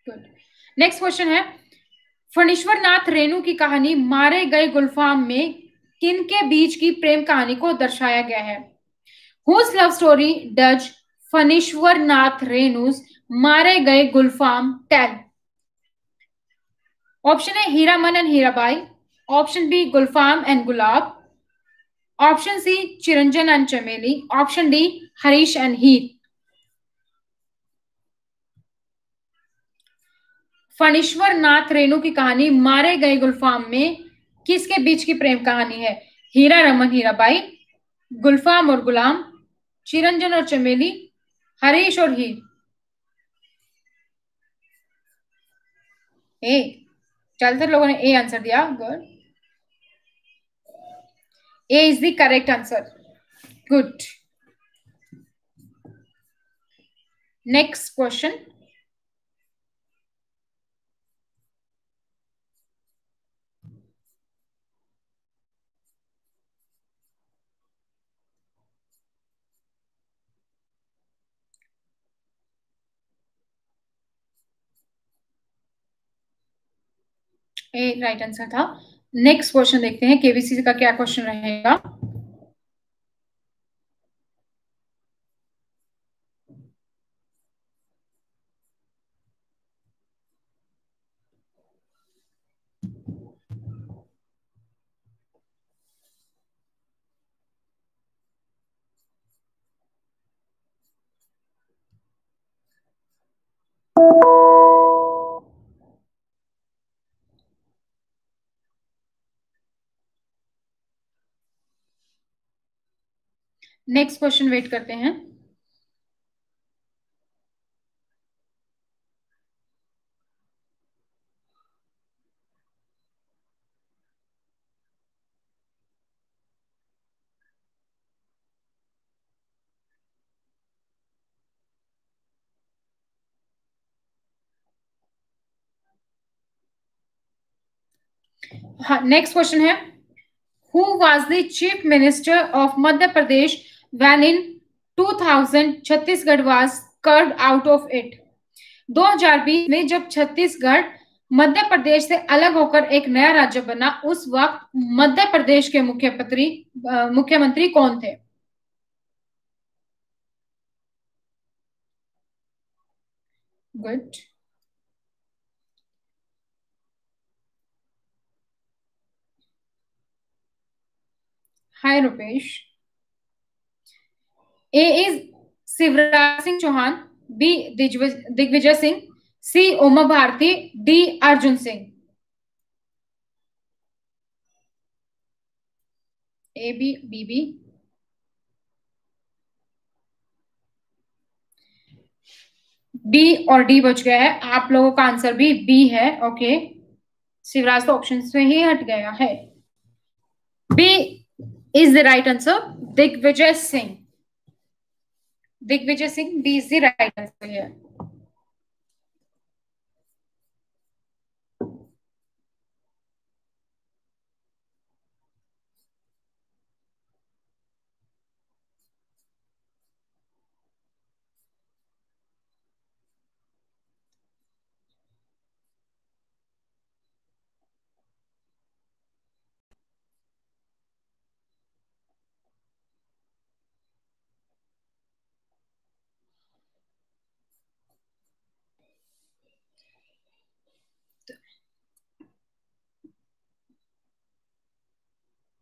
Good. Next question है, फणीश्वर नाथ रेणु की कहानी मारे गए गुलफाम में किन के बीच की प्रेम कहानी को दर्शाया गया है? Whose love story does Phanishwar Nath Renu's Maare Gaye Gulfam tell? Option A Hiraman and Hirabai, option B Gulfam and Gulab, option C Chiranjan and Chameli, option D Harish and Heer. Phanishwar Nath Renu की कहानी मारे गए गुलफाम में किसके बीच की प्रेम कहानी है? हीरा रमन हीराबाई, गुलफाम और गुलाम, चिरंजन और चमेली, हरीश और हीर। ए, ज्यादातर लोगों ने ए आंसर दिया। Good, A is the correct answer. Good. Next question. A right answer था। नेक्स्ट क्वेश्चन देखते हैं केबीसी का क्या क्वेश्चन रहेगा। नेक्स्ट क्वेश्चन वेट करते हैं। हाँ, नेक्स्ट क्वेश्चन है, who was the chief minister of Madhya Pradesh when in 2000 Chhattisgarh was curved out of it. 2020 में जब छत्तीसगढ़ मध्य प्रदेश से अलग होकर एक नया राज्य बना, उस वक्त मध्य प्रदेश के मुख्यमंत्री कौन थे? Good. Hi Rupesh. A is Shivraj Singh Chouhan, B Digvijay Singh, C Uma Bharti, D Arjun Singh. A B B B. B और डी बच गया है, आप लोगों का आंसर भी बी है। ओके, शिवराज तो ऑप्शन में ही हट गया है। B is the right answer, Digvijay Singh. Digvijay Singh, B is the right answer है।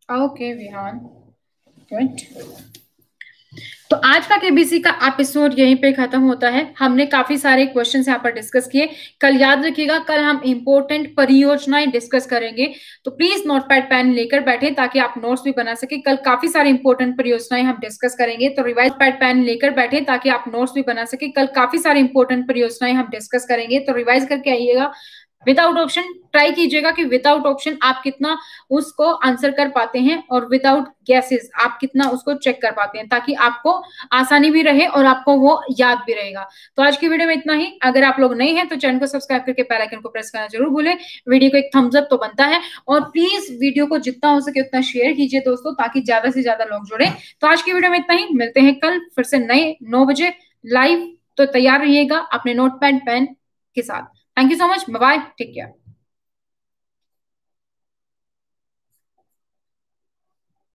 Okay Vihan, good. तो आज का केबीसी का एपिसोड यहीं पे खत्म होता है। हमने काफी सारे क्वेश्चंस यहाँ पर डिस्कस किए। कल याद रखिएगा, कल हम इंपॉर्टेंट परियोजनाएं डिस्कस करेंगे, तो प्लीज नोटपैड पेन लेकर बैठे ताकि आप नोट्स भी बना सके। कल काफी सारी इंपॉर्टेंट परियोजनाएं हम डिस्कस करेंगे, तो रिवाइज पैड पेन लेकर बैठे ताकि आप नोट्स भी बना सके। कल काफी सारी इंपॉर्टेंट परियोजनाएं हम डिस्कस करेंगे, तो रिवाइज करके आइएगा। विदाउट ऑप्शन ट्राई कीजिएगा कि विदाउट ऑप्शन आप कितना उसको आंसर कर पाते हैं, और विदाउट गैसेस आप कितना उसको चेक कर पाते हैं, ताकि आपको आसानी भी रहे और आपको वो याद भी रहेगा। तो आज की वीडियो में इतना ही। अगर आप लोग नए हैं तो चैनल को सब्सक्राइब करके बेल आइकन को प्रेस करना जरूर भूलें। वीडियो को एक थम्स अप तो बनता है, और प्लीज वीडियो को जितना हो सके उतना शेयर कीजिए दोस्तों, ताकि ज्यादा से ज्यादा लोग जुड़े। तो आज की वीडियो में इतना ही, मिलते हैं कल फिर से नए 9 बजे लाइव। तो तैयार रहिएगा अपने नोटपैड पेन के साथ। Thank you so much, bye bye, take care.